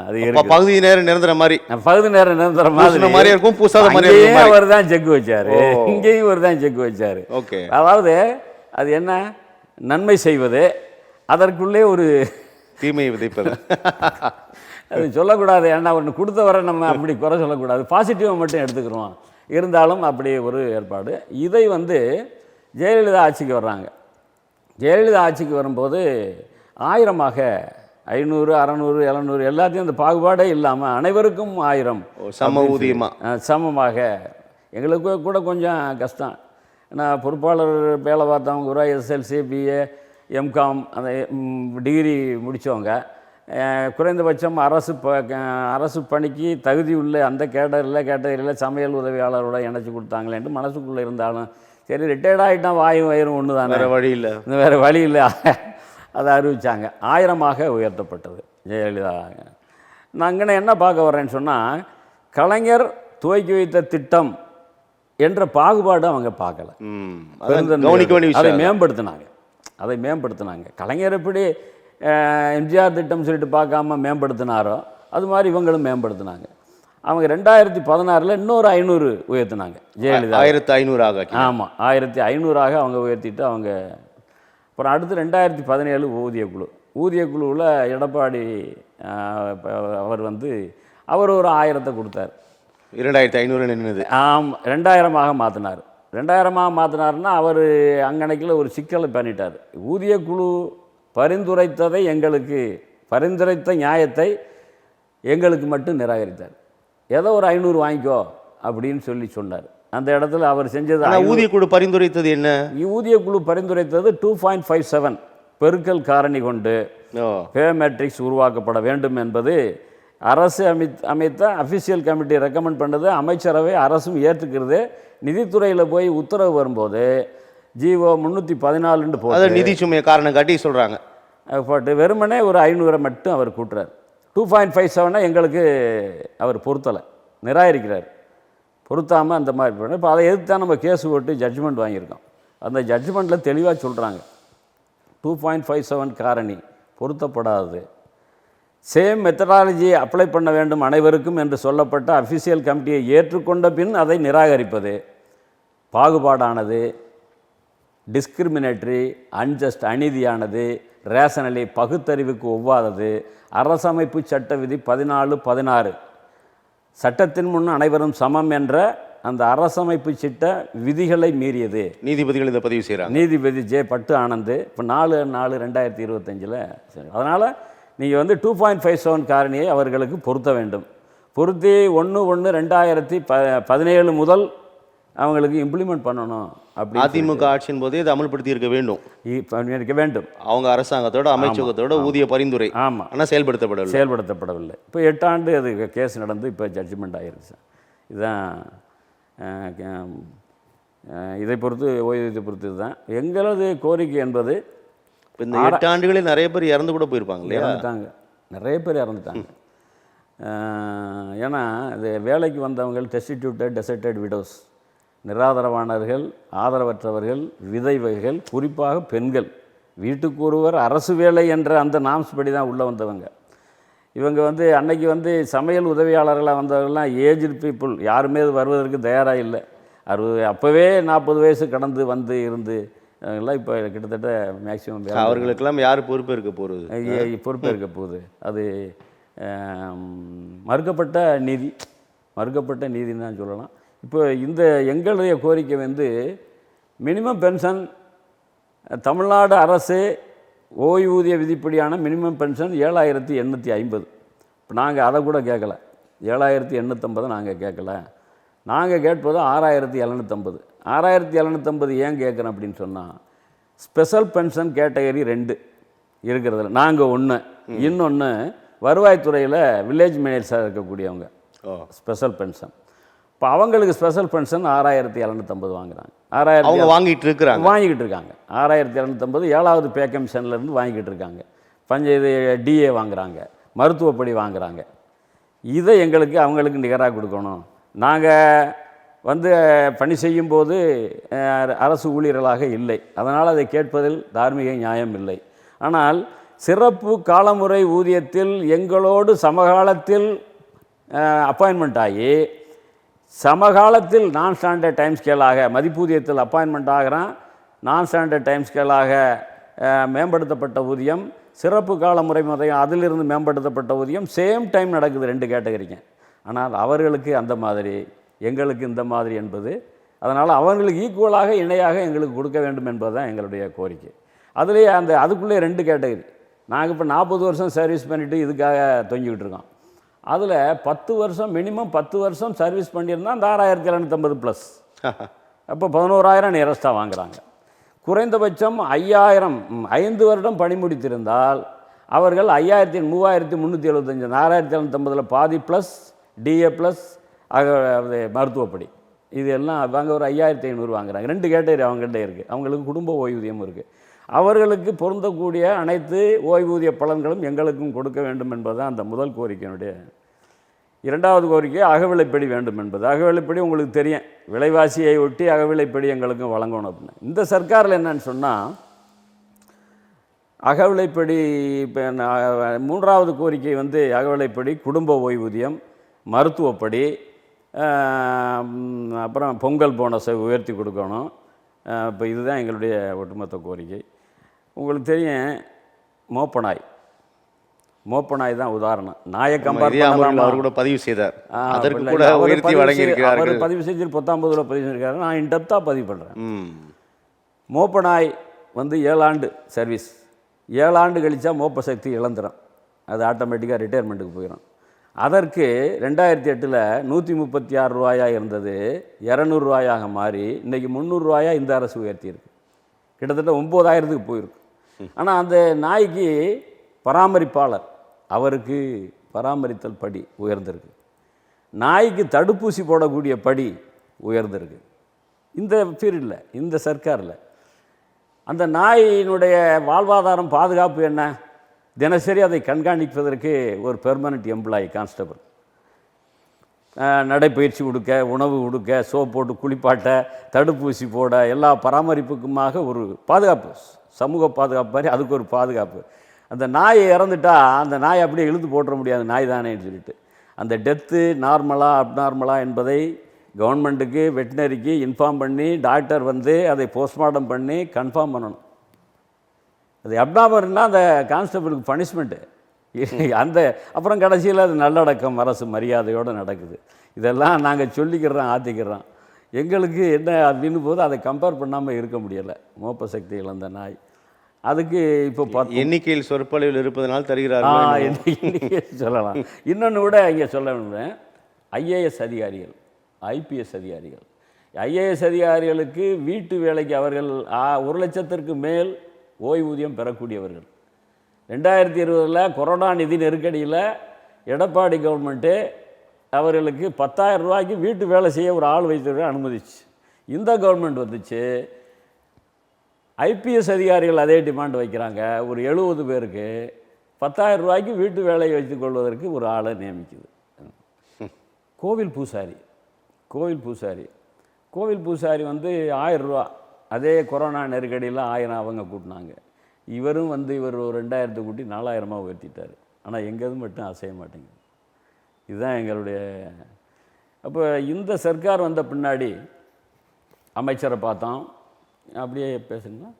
அது பகுதி நேரம் நிரந்தர மாதிரி, பகுதி நேரம் நிரந்தர மாதிரி இருக்கும், பூசாத மாதிரி இருக்கும். அவர் தான் செக் வச்சார், இங்கேயும் அவர் தான் செக் வச்சார். ஓகே, அதாவது அது என்ன, நன்மை செய்வது, அதற்குள்ளே ஒரு தீமையை விதைப்பது. அது சொல்லக்கூடாது. ஏன்னா ஒன்று கொடுத்த வர நம்ம அப்படி குறை சொல்லக்கூடாது, பாசிட்டிவாக மட்டும் எடுத்துக்கிறோம். இருந்தாலும் அப்படி ஒரு ஏற்பாடு. இதை வந்து ஜெயலலிதா ஆட்சிக்கு வர்றாங்க. ஜெயலலிதா ஆட்சிக்கு வரும்போது 1000ஆக 500, 600, 700 எல்லாத்தையும் அந்த பாகுபாடே இல்லாமல் அனைவருக்கும் 1000 சம ஊதியமாக சமமாக. எங்களுக்கு கூட கொஞ்சம் கஷ்டம். ஏன்னா பொறுப்பாளர் வேலை பார்த்தவங்க கூட எஸ்எல்சி, பிஏ, எம்காம் அந்த டிகிரி முடித்தவங்க, குறைந்தபட்சம் அரசு பணிக்கு தகுதி உள்ள அந்த கேட்டகரியில் சமையல் உதவியாளரோட இணைச்சி கொடுத்தாங்களேன்ட்டு மனசுக்குள்ளே இருந்தாலும் சரி, ரிட்டையர்ட் ஆகிட்டால் வாயும் வயிறும் ஒன்று தானே, வேறு வழி இல்லை, வேறு வழி இல்லை, அதை அறிவித்தாங்க. 1000ஆக உயர்த்தப்பட்டது ஜெயலலிதா. நான் அங்கே என்ன பார்க்க வர்றேன்னு சொன்னால், கலைஞர் துவக்கி வைத்த திட்டம் என்ற பாகுபாடு அவங்க பார்க்கல, அதை மேம்படுத்தினாங்க. கலைஞர் எப்படி எம்ஜிஆர் திட்டம் சொல்லிட்டு பார்க்காம மேம்படுத்தினாரோ அது மாதிரி இவங்களும் மேம்படுத்தினாங்க. அவங்க 2016 இன்னொரு 500 உயர்த்தினாங்க ஜெயலலிதா. 1500 ஆமாம், 1500ஆக அவங்க உயர்த்திட்டு அவங்க அப்புறம் அடுத்து 2017 ஊதியக்குழுவில் எடப்பாடி அவர் ஒரு 1000 கொடுத்தார். 2500 நின்றுது. 2000ஆக மாற்றினார். 2000ஆக மாற்றினார்னா அவர் அங்கனைக்கில் ஒரு சிக்கலை பண்ணிட்டார். ஊதியக்குழு பரிந்துரைத்த நியாயத்தை எங்களுக்கு மட்டும் நிராகரித்தார். ஏதோ ஒரு 500 வாங்கிக்கோ அப்படின்னு சொன்னார். அந்த இடத்துல அவர் செஞ்சது, ஊதியக்குழு பரிந்துரைத்தது என்ன? ஊதியக்குழு பரிந்துரைத்தது 2.57 பெருக்கல் காரணி கொண்டு பே மேட்ரிக்ஸ் உருவாக்கப்பட வேண்டும் என்பது அரசு அமைத்த அஃபிஷியல் கமிட்டி ரெக்கமெண்ட் பண்ணது. அமைச்சரவை அரசும் ஏற்றுக்கிறது. நிதித்துறையில் போய் உத்தரவு வரும்போது ஜிஓ 314 போட்டு நிதி சுமையை காரணம் காட்டி சொல்கிறாங்க. போட்டு வெறுமனே ஒரு 500 மட்டும் அவர் கூட்டுறார். 2.57 எங்களுக்கு அவர் பொருத்தலை, நிராகரிக்கிறார். பொருத்தாமல் அந்த மாதிரி பண்ண. இப்போ அதை எதிர்த்து தான் நம்ம கேஸ் போட்டு ஜட்ஜ்மெண்ட் வாங்கியிருக்கோம். அந்த ஜட்ஜ்மெண்ட்டில் தெளிவாக சொல்கிறாங்க, 2.57 காரணி பொருத்தப்படாது, சேம் மெத்தடாலஜி அப்ளை பண்ண வேண்டும் அனைவருக்கும் என்று சொல்லப்பட்ட அஃபிஷியல் கமிட்டியை ஏற்றுக்கொண்ட பின் அதை நிராகரிப்பது பாகுபாடானது, டிஸ்கிரிமினேட்டரி, அன்ஜஸ்ட் அநீதியானது, ரேஷனலி பகுத்தறிவுக்கு ஒவ்வாதது, அரசமைப்பு சட்ட விதி 14-16 சட்டத்தின் முன் அனைவரும் சமம் என்ற அந்த அரசமைப்பு சட்ட விதிகளை மீறியது. நீதிபதிகள் இதை பதிவு செய்கிறாங்க. நீதிபதி ஜே பட்டு ஆனந்த் இப்போ 4/4/2025 சரி. அதனால் நீங்கள் 2.57 காரணியை அவர்களுக்கு பொருத்த வேண்டும். பொருத்தி 1/1/2017 முதல் அவங்களுக்கு இம்ப்ளிமெண்ட் பண்ணணும். அப்படி அதிமுக ஆட்சியின் போதே இதை அமல்படுத்தி இருக்க வேண்டும். அவங்க அரசாங்கத்தோட அமைச்சகத்தோட ஊதிய பரிந்துரை. ஆமாம், ஆனால் செயல்படுத்தப்படவில்லை. இப்போ 8 ஆண்டு அது கேஸ் நடந்து இப்போ ஜட்ஜ்மெண்ட் ஆகிருச்சு. இதுதான் இதை பொறுத்து ஓய்வூதியத்தை பொறுத்து இதுதான் எங்களது கோரிக்கை என்பது. இந்த 8 ஆண்டுகளில் நிறைய பேர் இறந்து கூட போயிருப்பாங்க இல்லையா? நிறைய பேர் இறந்துட்டாங்க. ஏன்னா இது வேலைக்கு வந்தவங்க டெஸ்டிடியூட்டட், டெசர்டட் விடோஸ், நிராதரவானவர்கள், ஆதரவற்றவர்கள், விதைவகைகள், குறிப்பாக பெண்கள், வீட்டுக்கு ஒருவர், அரசு வேலை என்ற அந்த நாம்ஸ் படி தான் உள்ளே வந்தவங்க. இவங்க அன்னைக்கு சமையல் உதவியாளர்களாக வந்தவர்கள்லாம் ஏஜ்டு பீப்புள், யாருமே வருவதற்கு தயாராக இல்லை. அப்போவே 40 வயசு கடந்து இருந்து எல்லாம் இப்போ கிட்டத்தட்ட மேக்சிமம் அவர்களுக்கெல்லாம் யார் பொறுப்பேற்க போகுது? அது மறுக்கப்பட்ட நீதின்னு தான் சொல்லலாம். இப்போ இந்த எங்களுடைய கோரிக்கை மினிமம் பென்ஷன், தமிழ்நாடு அரசு ஓய்வூதிய விதிப்படியான மினிமம் பென்ஷன் 7850. இப்போ நாங்கள் அதை கூட கேட்கல, 7850 நாங்கள் கேட்கல. நாங்கள் கேட்பது 6750. 6750 ஏன் கேட்குறோம் அப்படின்னு சொன்னால், ஸ்பெஷல் பென்ஷன் கேட்டகரி 2 இருக்கிறதுல நாங்கள் ஒன்று, இன்னொன்று வருவாய்த்துறையில் வில்லேஜ் மேனேஜராக இருக்கக்கூடியவங்க ஸ்பெஷல் பென்ஷன். இப்போ அவங்களுக்கு ஸ்பெஷல் பென்ஷன் 6750 வாங்குறாங்க. அவங்க வாங்கிட்டு இருக்கிறாங்க. வாங்கிக்கிட்டு இருக்காங்க. 6750 7வது பே கமிஷன்லேருந்து வாங்கிக்கிட்டு இருக்காங்க. இது டிஏ வாங்குறாங்க, மருத்துவப்படி வாங்குறாங்க. இதை எங்களுக்கு அவங்களுக்கு நிகராக கொடுக்கணும். நாங்கள் வந்து பணி செய்யும்போது அரசு ஊழியர்களாக இல்லை, அதனால் அதை கேட்பதில் தார்மீக நியாயம் இல்லை. ஆனால் சிறப்பு காலமுறை ஊதியத்தில் எங்களோடு சமகாலத்தில் அப்பாயின்மெண்ட் ஆகி சமகாலத்தில் நான் ஸ்டாண்டர்ட் டைம் ஸ்கேலாக மதிப்பூதியத்தில் அப்பாயின்மெண்ட் ஆகிறான். நான் ஸ்டாண்டர்ட் டைம் ஸ்கேலாக மேம்படுத்தப்பட்ட ஊதியம், சிறப்பு கால முறை மதையம் அதிலிருந்து மேம்படுத்தப்பட்ட ஊதியம் சேம் டைம் நடக்குது 2 கேட்டகரிங்க. ஆனால் அவர்களுக்கு அந்த மாதிரி, எங்களுக்கு இந்த மாதிரி என்பது, அதனால் அவங்களுக்கு ஈக்குவலாக இணையாக எங்களுக்கு கொடுக்க வேண்டும் என்பது தான் எங்களுடைய கோரிக்கை. அதுலேயே அதுக்குள்ளே 2 கேட்டகரி. நாங்கள் இப்போ 40 வருஷம் சர்வீஸ் பண்ணிவிட்டு இதுக்காக தொங்கிக்கிட்டு இருக்கோம். அதில் 10 வருஷம் மினிமம் 10 வருஷம் சர்வீஸ் பண்ணியிருந்தால் அந்த 6750 ப்ளஸ் அப்போ 11000 நியரஸ்ட்டாக வாங்குகிறாங்க. குறைந்தபட்சம் 5000 5 வருடம் பணி முடித்திருந்தால் அவர்கள் 3375 6750 பாதி ப்ளஸ் டிஏ ப்ளஸ் மருத்துவப்படி இது எல்லாம் அவங்க ஒரு 5500 வாங்குறாங்க. 2 கேட்டகரி அவங்கள்ட்ட இருக்குது. அவங்களுக்கு குடும்ப ஓய்வூதியம் இருக்குது. அவர்களுக்கு பொருந்தக்கூடிய அனைத்து ஓய்வூதிய பலன்களும் எங்களுக்கும் கொடுக்க வேண்டும் என்பது தான் அந்த முதல் கோரிக்கையினுடைய. 2வது கோரிக்கை அகவிலைப்படி வேண்டும் என்பது. அகவிலைப்படி உங்களுக்கு தெரியும், விலைவாசியை ஒட்டி அகவிலைப்படி எங்களுக்கும் வழங்கணும் அப்படின்னு. இந்த சர்க்காரில் என்னன்னு சொன்னால் அகவிலைப்படி இப்போ 3வது கோரிக்கை வந்து அகவிலைப்படி, குடும்ப ஓய்வூதியம், மருத்துவப்படி, அப்புறம் பொங்கல் போனஸை உயர்த்தி கொடுக்கணும். இப்போ இதுதான் எங்களுடைய ஒட்டுமொத்த கோரிக்கை. உங்களுக்கு தெரியும், மோப்பநாய் தான் உதாரணம். நாயை கம்பேர் பண்ணலாம். அவர் கூட பதிவு செய்தார், அதற்கு கூட உயர்த்தி வழங்கியிருக்கிறார். அவர் பதிவு செஞ்சு 19 பதிவு செஞ்சிருக்காரு. நான் இன்டெப்த்தாக பதிவு பண்ணுறேன். மோப்பநாய் வந்து 7 ஆண்டு சர்வீஸ், 7 ஆண்டு கழிச்சா மோப்ப சக்தி இழந்துடும், அது ஆட்டோமேட்டிக்காக ரிட்டையர்மெண்ட்டுக்கு போயிடும். அதற்கு 2008 136 ரூபாயாக இருந்தது 200 ரூபாயாக மாறி இன்றைக்கி 300 ரூபாயா இந்த அரசு உயர்த்தியிருக்கு. கிட்டத்தட்ட 9000க்கு போயிருக்கு. ஆனால் அந்த நாய்க்கு பராமரிப்பாளர், அவருக்கு பராமரித்தல் படி உயர்ந்திருக்கு. நாய்க்கு தடுப்பூசி போடக்கூடிய படி உயர்ந்திருக்கு. இந்த பீரியடில், இந்த சர்க்காரில் அந்த நாயினுடைய வாழ்வாதாரம் பாதுகாப்பு என்ன? தினசரி அதை கண்காணிப்பதற்கு ஒரு பெர்மனண்ட் எம்ப்ளாயி கான்ஸ்டபிள், நடைப்பயிற்சி கொடுக்க, உணவு கொடுக்க, சோப் போட்டு குளிப்பாட்ட, தடுப்பூசி போட, எல்லா பராமரிப்புக்குமாக ஒரு பாதுகாப்பு, சமூக பாதுகாப்பு மாதிரி அதுக்கு ஒரு பாதுகாப்பு. அந்த நாய் இறந்துட்டா அந்த நாய் அப்படியே இழுத்து போட்டுற முடியாது, நாய் தானேன்னு சொல்லிட்டு அந்த டெத்து நார்மலா அப்நார்மலா என்பதை கவர்மெண்ட்டுக்கு வெட்டினரிக்கு இன்ஃபார்ம் பண்ணி டாக்டர் வந்து அதை போஸ்ட்மார்ட்டம் பண்ணி கன்ஃபார்ம் பண்ணணும். அது அப்நார்மல்னா அந்த கான்ஸ்டபிளுக்கு பனிஷ்மெண்ட்டு. அந்த அப்புறம் கடைசியில் அது நல்லடக்கம், அரசு மரியாதையோடு நடக்குது. இதெல்லாம் நாங்கள் சொல்லிக்கிறோம், ஆற்றிக்கிறோம். எங்களுக்கு என்ன அப்படின்னு போது அதை கம்பேர் பண்ணாமல் இருக்க முடியலை. மோப்ப சக்தி இழந்த நாய் அதுக்கு இப்போ எண்ணிக்கையில் சொற்பொழிவில் இருப்பதனால் தருகிறார்கள் எண்ணிக்கை சொல்லலாம். இன்னொன்று கூட இங்கே சொல்ல வேண்டும், ஐஏஎஸ் அதிகாரிகள், ஐபிஎஸ் அதிகாரிகள், ஐஏஎஸ் அதிகாரிகளுக்கு வீட்டு வேலைக்கு அவர்கள் 1 லட்சத்திற்கு மேல் ஓய்வூதியம் பெறக்கூடியவர்கள். 2020 கொரோனா நிதி நெருக்கடியில் எடப்பாடி கவர்மெண்ட்டு அவர்களுக்கு 10,000 ரூபாய்க்கு வீட்டு வேலை செய்ய ஒரு ஆள் வைத்து அனுமதிச்சு. இந்த கவர்மெண்ட் வந்துச்சு, ஐபிஎஸ் அதிகாரிகள் அதே டிமாண்ட் வைக்கிறாங்க. ஒரு 70 பேருக்கு 10,000 ரூபாய்க்கு வீட்டு வேலையை வைத்துக்கொள்வதற்கு ஒரு ஆளை நியமிக்குது. கோவில் பூசாரி வந்து 1000 ரூபா, அதே கொரோனா நெருக்கடியில் 1000 அவங்க கூட்டினாங்க. இவரும் வந்து இவர் ஒரு 2000 கூட்டி 4000 உயர்த்திட்டார். ஆனால் எங்கேயும் மட்டும் அசைய மாட்டேங்குது. இதுதான் எங்களுடைய. அப்போ இந்த சர்க்கார் வந்த பின்னாடி அமைச்சரை பார்த்தோம், அப்படியே பேசுங்கன்னா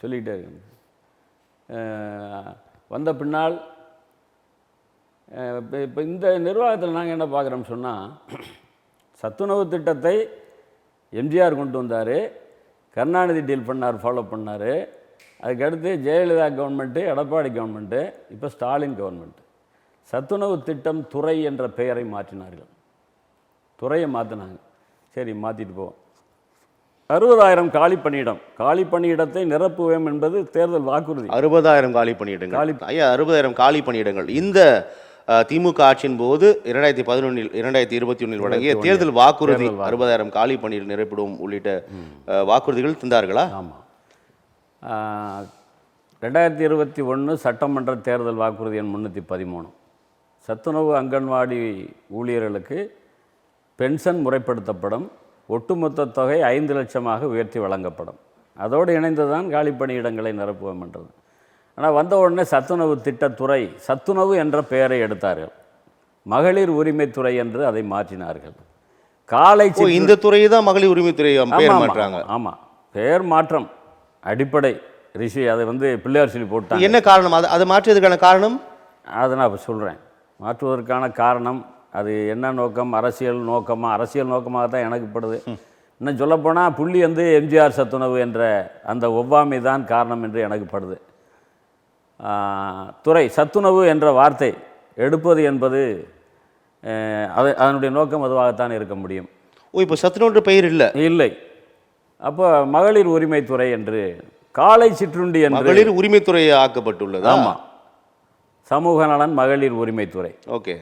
சொல்லிக்கிட்டே இருக்கு. வந்த பின்னால் இப்போ இந்த நிர்வாகத்தில் நாங்கள் என்ன பார்க்குறோம்னு சொன்னால், சத்துணவு திட்டத்தை எம்ஜிஆர் கொண்டு வந்தார், கருணாநிதி டீல் பண்ணார், ஃபாலோ பண்ணார். அதுக்கடுத்து ஜெயலலிதா கவர்மெண்ட்டு, எடப்பாடி கவர்மெண்ட்டு, இப்போ ஸ்டாலின் கவர்மெண்ட்டு சத்துணவு திட்டம் துறை என்ற பெயரை மாற்றினார்கள். துறையை மாற்றினாங்க. சரி, மாற்றிட்டு போவோம். 60,000 காலி பணியிடத்தை நிரப்புவோம் என்பது தேர்தல் வாக்குறுதி. 60,000 காலி பணியிடங்கள். ஐயா, 60,000 காலி பணியிடங்கள். இந்த திமுக ஆட்சியின் போது 2021 வழங்கிய தேர்தல் வாக்குறுதி 60,000 காலி பணியில் நிரப்பிடும் உள்ளிட்ட வாக்குறுதிகள் தந்தார்களா? ஆமாம். 2021 சட்டமன்ற தேர்தல் வாக்குறுதி எண் 313 சத்துணவு அங்கன்வாடி ஊழியர்களுக்கு பென்ஷன் முறைப்படுத்தப்படும், ஒட்டுமொத்த தொகை 5 லட்சமாக உயர்த்தி வழங்கப்படும். அதோடு இணைந்து தான் காலி பணியிடங்களை நிரப்புவோம் என்றது. ஆனால் வந்த உடனே சத்துணவு திட்டத்துறை சத்துணவு என்ற பெயரை எடுத்தார்கள். மகளிர் உரிமைத்துறை என்று அதை மாற்றினார்கள். காலை இந்த துறை தான் மகளிர் உரிமைத்துறை பெயர் மாற்றாங்க. ஆமாம், பெயர் மாற்றம் அடிப்படை ரிஷி அதை பிள்ளையார் சொல்லி போட்டாங்க. என்ன காரணம்? அதை மாற்றியதுக்கான காரணம் அதை நான் இப்போ சொல்கிறேன். மாற்றுவதற்கான காரணம் அது என்ன நோக்கம்? அரசியல் நோக்கமாக தான் எனக்கு படுது. இன்னும் சொல்லப்போனால் புள்ளி எம்ஜிஆர் சத்துணவு என்ற அந்த ஒவ்வாமை தான் காரணம் என்று எனக்கு படுது. துறை சத்துணவு என்ற வார்த்தை எடுப்பது என்பது அதனுடைய நோக்கம் அதுவாகத்தான் இருக்க முடியும். இப்போ சத்துணவு பெயர் இல்லை. அப்போ மகளிர் உரிமைத்துறை என்று காலை சிற்றுண்டி என்று மகளிர் உரிமைத்துறை ஆக்கப்பட்டுள்ளது. ஆமாம், சமூக நலன் மகளிர் உரிமைத்துறை. ஓகே,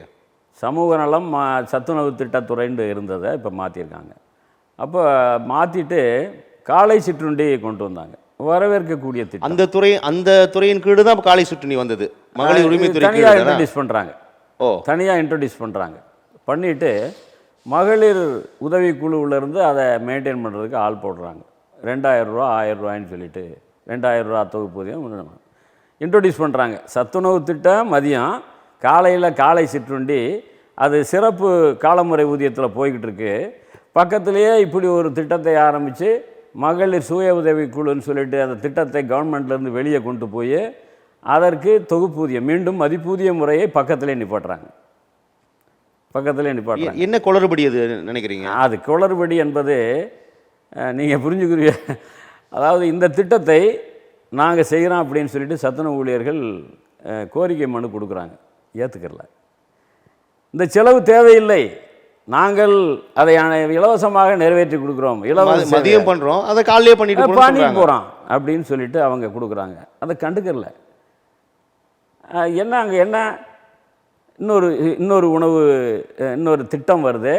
சமூக நலம் சத்துணவு திட்டத்துறைன்னு இருந்ததை இப்போ மாற்றிருக்காங்க. அப்போ மாற்றிட்டு காலை சிற்றுண்டியை கொண்டு வந்தாங்க. வரவேற்கக்கூடிய திட்டம். அந்த துறையின் கீழ் தான் காலை சிற்றுண்டி வந்தது. மகளிர் உரிமைத்துறை தனியாக இன்ட்ரடியூஸ் பண்ணுறாங்க. தனியாக இன்ட்ரடியூஸ் பண்ணுறாங்க. பண்ணிவிட்டு மகளிர் உதவிக்குழுவிலேருந்து அதை மெயின்டைன் பண்ணுறதுக்கு ஆள் போடுறாங்க. 2000 ரூபா 1000 ரூபாய்ன்னு சொல்லிட்டு 2000 ரூபா தொகுப்பூதியம் இன்ட்ரடியூஸ் பண்ணுறாங்க. சத்துணவு திட்டம் மதியம், காலையில் காலை சிற்றுண்டி, அது சிறப்பு காலமுறை ஊதியத்தில் போய்கிட்டு இருக்கு. பக்கத்துலேயே இப்படி ஒரு திட்டத்தை ஆரம்பித்து மகளிர் சுய உதவி குழுன்னு சொல்லிட்டு அந்த திட்டத்தை கவர்மெண்ட்லேருந்து வெளியே கொண்டு போய் அதற்கு தொகுப்பூதியம் மீண்டும் மதிப்பூதிய முறையை பக்கத்திலே நிப்பாட்டுறாங்க. என்ன குளறுபடி அது நினைக்கிறீங்க? அது குளறுபடி என்பது நீங்கள் புரிஞ்சுக்கிறீங்க. அதாவது இந்த திட்டத்தை நாங்கள் செய்கிறோம் அப்படின்னு சொல்லிட்டு சத்துணவு ஊழியர்கள் கோரிக்கை மனு கொடுக்குறாங்க. ஏற்றுக்கல. இந்த செலவு தேவையில்லை, நாங்கள் அதை இலவசமாக நிறைவேற்றி கொடுக்குறோம், மதியம் பண்ணுறோம், அதை காலையே பண்ணிட்டு போகிறோம் அப்படின்னு சொல்லிட்டு அவங்க கொடுக்குறாங்க. அதை கண்டுக்கல. என்ன அங்கே என்ன இன்னொரு திட்டம் வருது.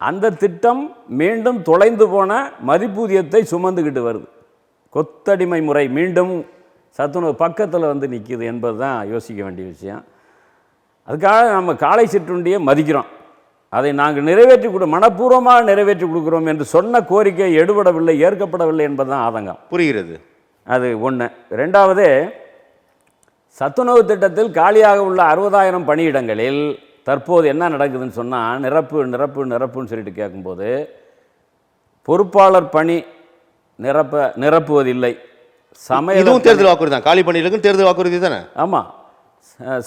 அந்த திட்டம் மீண்டும் தொலைந்து போன மதிப்பூதியத்தை சுமந்துக்கிட்டு வருது. கொத்தடிமை முறை மீண்டும் சத்துணவு பக்கத்தில் நிற்கிது என்பது தான் யோசிக்க வேண்டிய விஷயம். அதுக்காக நம்ம காலை சிற்றுண்டியை மதிக்கிறோம், அதை நாங்கள் மனப்பூர்வமாக நிறைவேற்றி கொடுக்குறோம் என்று சொன்ன கோரிக்கை எடுபடவில்லை, ஏற்கப்படவில்லை என்பதுதான் ஆதங்கம். புரிகிறது. அது ஒன்று. ரெண்டாவது, சத்துணவு திட்டத்தில் காலியாக உள்ள 60,000 பணியிடங்களில் தற்போது என்ன நடக்குதுன்னு சொன்னால் நிரப்புன்னு சொல்லிட்டு கேட்கும்போது பொறுப்பாளர் பணி நிரப்புவதில்லை. இதுவும் தேர்தல் வாக்குறுதி தான். காலி பணியிடங்களுக்கு தேர்தல் வாக்குறுதி தானே? ஆமாம்.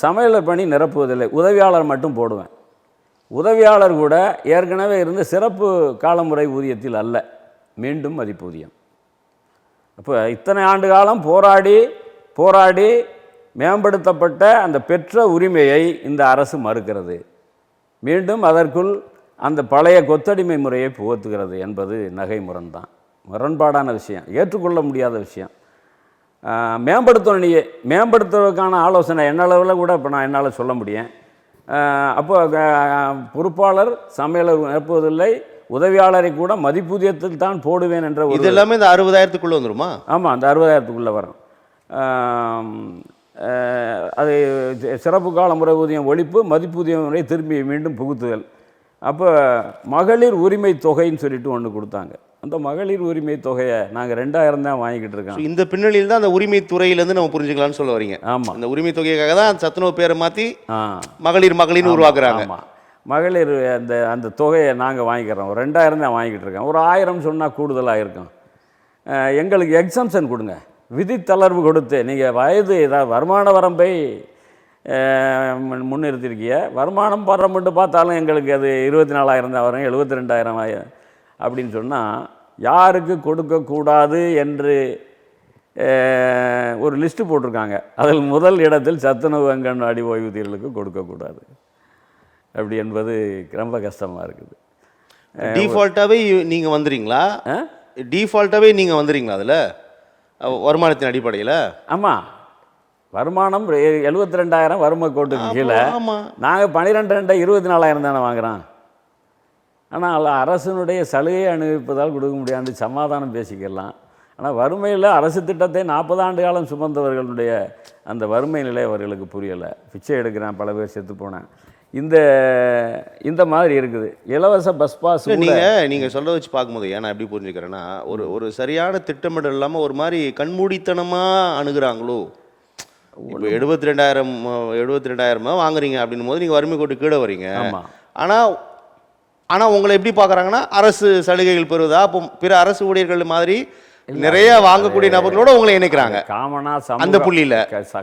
சமையலர் பணி நிரப்புவதில்லை, உதவியாளர் மட்டும் போடுவேன். உதவியாளர் கூட ஏற்கனவே இருந்து சிறப்பு காலமுறை ஊதியத்தில் அல்ல, மீண்டும் மதிப்பூதியம். அப்போ இத்தனை ஆண்டு காலம் போராடி மேம்படுத்தப்பட்ட அந்த பெற்ற உரிமையை இந்த அரசு மறுக்கிறது. மீண்டும் அதற்குள் அந்த பழைய கொத்தடிமை முறையை புகுத்துகிறது என்பது நகை முரண்தான், முரண்பாடான விஷயம், ஏற்றுக்கொள்ள முடியாத விஷயம். மேம்படுத்துவதற்கான ஆலோசனை என்னாளவில் கூட இப்போ நான் என்னால் சொல்ல முடியும். அப்போ பொறுப்பாளர் சமையலர் நிரப்புவதில்லை, உதவியாளரை கூட மதிப்பூதியத்தில் தான் போடுவேன் என்ற ஒரு இது எல்லாமே இந்த 60,000க்குள்ளே வந்துருமா? ஆமாம், அந்த 60,000க்குள்ளே வரும். அது சிறப்பு கால முறை ஊதியம் ஒழிப்பு, மதிப்பூதிய முறை திரும்பி மீண்டும் புகுத்துதல். அப்போ மகளிர் உரிமை தொகைன்னு சொல்லிட்டு ஒன்று கொடுத்தாங்க. அந்த மகளிர் உரிமை தொகையை நாங்கள் 2000 தான் வாங்கிக்கிட்டு இருக்கோம். இந்த பின்னணியில் தான் அந்த உரிமை துறையிலேருந்து நம்ம புரிஞ்சுக்கலாம்னு சொல்ல வரீங்க. ஆமாம், அந்த உரிமை தொகைக்காக தான் சத்துணவு பேரை மாற்றி மகளிர்னு உருவாக்குறாங்க. ஆமாம், மகளிர் அந்த தொகையை நாங்கள் வாங்கிக்கிறோம். 2000 தான் வாங்கிக்கிட்டு இருக்கோம். ஒரு 1000 சொன்னால் கூடுதலாக இருக்கும். எங்களுக்கு எக்ஸம்ஷன் கொடுங்க, விதித்தளர்வு கொடுத்து. நீங்கள் வயது ஏதாவது வருமான வரம்பை முன்னிறுத்திருக்கிய, வருமானம் மட்டும் பார்த்தாலும் எங்களுக்கு அது 24,000 தான் வரும், 72,000 அப்படின்னு சொன்னால் யாருக்கு கொடுக்கக்கூடாது என்று ஒரு லிஸ்ட்டு போட்டிருக்காங்க. அதில் முதல் இடத்தில் சத்துணவு அங்கன்வாடி ஓய்வூதியர்களுக்கு கொடுக்கக்கூடாது அப்படி என்பது ரொம்ப கஷ்டமாக இருக்குது. டிஃபால்ட்டாகவே நீங்கள் வந்துடுறீங்களா? டிஃபால்ட்டாகவே நீங்கள் வந்துடுறீங்களா அதில் வருமானத்தின் அடிப்படையில்? ஆமாம், வருமானம் 72,000 வறுமை கோட்டுக்கு கீழே. ஆமாம். நாங்கள் 12,200 24,000 தானே வாங்குகிறோம். ஆனால் அரசினுடைய சலுகையை அனுபவிப்பதால் கொடுக்க முடியாது, சமாதானம் பேசிக்கலாம். ஆனால் வறுமையில் அரசு திட்டத்தை 40 ஆண்டு காலம் சுமந்தவர்களுடைய அந்த வறுமை நிலை அவர்களுக்கு புரியலை. பிச்சை எடுக்கிறேன், பல பேர் செத்து போனேன். இந்த மாதிரி இருக்குது. இலவச பஸ் பாஸ் நீங்கள் சொல்ல வச்சு பார்க்கும்போது ஏன்னா எப்படி புரிஞ்சுக்கிறேன்னா, ஒரு சரியான திட்டமிடல் இல்லாமல் ஒரு மாதிரி கண்மூடித்தனமாக அணுகுறாங்களோ. இப்போ 72,000 வாங்குறீங்க அப்படின்னும் போது நீங்கள் வறுமை கோட்டு கீழே வரீங்க. ஆனால் உங்களை எப்படி பார்க்குறாங்கன்னா அரசு சலுகைகள் பெறுவதா, அப்போ பிற அரசு ஊழியர்கள் மாதிரி நிறைய வாங்கக்கூடிய நபர்களோட உங்களை இணைக்கிறாங்க. காமனா அந்த புள்ளியில்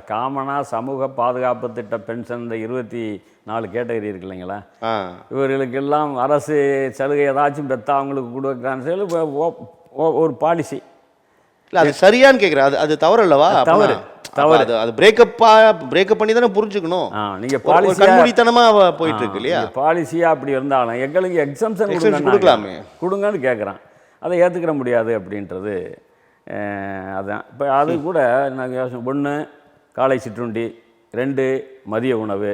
காமனா சமூக பாதுகாப்பு திட்ட பென்ஷன் இந்த 24 கேட்டகரி இருக்கு இல்லைங்களா, இவர்களுக்கெல்லாம் அரசு சலுகை ஏதாச்சும் பெற்றா அவங்களுக்கு கொடுக்குறான்னு சொல்லி ஒரு பாலிசி. இல்லை அது சரியான்னு கேட்குறேன். அது தவறு அல்லவா? தவறு. அது பிரேக்கப் பண்ணி தானே புரிஞ்சுக்கணும். நீங்கள் பாலிசி கண்மூடித்தனமாக போயிட்டு இருக்கு இல்லையா? பாலிசியாக அப்படி இருந்தாலும் எங்களுக்கு எக்ஸம்ஷன் கொடுக்கலாமே, கொடுங்கன்னு கேட்குறான். அதை ஏற்றுக்கிற முடியாது அப்படின்றது அதுதான். இப்போ அது கூட நாங்கள் 1 காலை சிற்றுண்டி, 2 மதிய உணவு,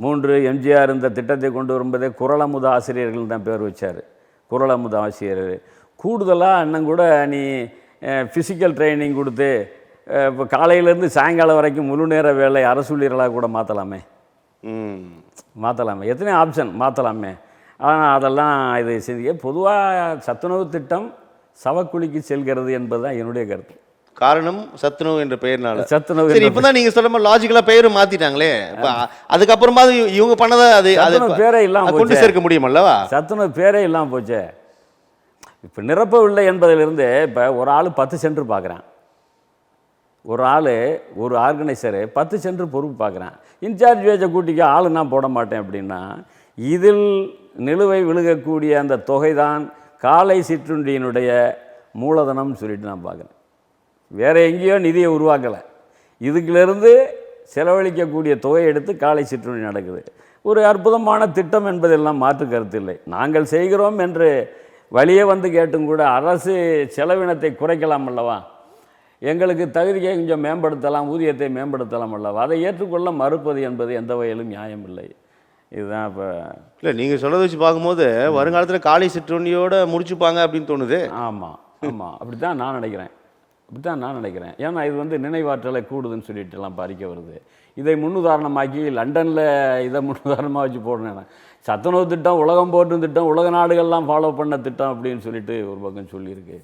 3 எம்ஜிஆர் இந்த திட்டத்தை கொண்டு வரும்போதே குறளமுத ஆசிரியர்கள் தான் பேர் வச்சார். குறளமுத ஆசிரியர் கூடுதலாக இன்னும் கூட நீ ஃபிசிக்கல் ட்ரைனிங் கொடுத்து இப்போ காலையிலேருந்து சாயங்காலம் வரைக்கும் முழு நேர வேலை அரசு ஊழியர்களாக கூட மாற்றலாமே. எத்தனை ஆப்ஷன் மாற்றலாமே. ஆனால் அதெல்லாம் இது செய்ய பொதுவாக சத்துணவு திட்டம் சவக்குழிக்கு செல்கிறது என்பது தான் என்னுடைய கருத்து. காரணம் சத்துணவு என்ற பெயர்னால. சத்துணவு சரி, இப்போ தான் நீங்கள் சொல்ல மாதிரி லாஜிக்கலாக பெயரும் மாற்றிட்டாங்களே. இப்போ அதுக்கப்புறமா இவங்க பண்ணதை அது பேரே இல்லாமல் கொண்டு சேர்க்க முடியுமல்லவா? சத்துணவு பேரே இல்லாமல் போச்சே. இப்போ நிரப்பவில்லை என்பதிலிருந்து இப்போ ஒரு ஆள் 10 சென்டர் பார்க்குறான், ஒரு ஆர்கனைசரு 10 சென்டர் பொறுப்பு பார்க்குறான். இன்சார்ஜ் வேஜை கூட்டிக்க ஆள் நான் போட மாட்டேன் அப்படின்னா இதில் நிலுவை விழுகக்கூடிய அந்த தொகை தான் காலை சிற்றுண்டியினுடைய மூலதனம்னு சொல்லிட்டு நான் பார்க்குறேன். வேறு எங்கேயோ நிதியை உருவாக்கலை, இதுக்கிலிருந்து செலவழிக்கக்கூடிய தொகையை எடுத்து காலை சிற்றுண்டி நடக்குது. ஒரு அற்புதமான திட்டம் என்பதெல்லாம் மாற்று கருத்து இல்லை. நாங்கள் செய்கிறோம் என்று வழியே வந்து கேட்டும் கூட அரசு செலவினத்தை குறைக்கலாம் அல்லவா, எங்களுக்கு தகுதியை கொஞ்சம் மேம்படுத்தலாம், ஊதியத்தை மேம்படுத்தலாம் அல்லவா, அதை ஏற்றுக்கொள்ள மறுப்பது என்பது எந்த வகையிலும் நியாயம் இல்லை. இதுதான் இப்போ இல்லை நீங்கள் சொல்கிறத வச்சு பார்க்கும்போது வருங்காலத்தில் காலை சிற்றுண்டியோடு முடிச்சுப்பாங்க அப்படின்னு தோணுது. ஆமாம், அப்படி தான் நான் நினைக்கிறேன். ஏன்னா இது நினைவாற்றலை கூடுதுன்னு சொல்லிட்டுலாம் பறிக்க வருது. இதை முன்னுதாரணமாக்கி லண்டனில் இதை முன்னுதாரணமாக வச்சு போடுறேன். சத்துணவு திட்டம் உலகம் போற்றும் திட்டம், உலக நாடுகள்லாம் ஃபாலோ பண்ண திட்டம் அப்படின்னு சொல்லிட்டு ஒரு பக்கம் சொல்லியிருக்கு.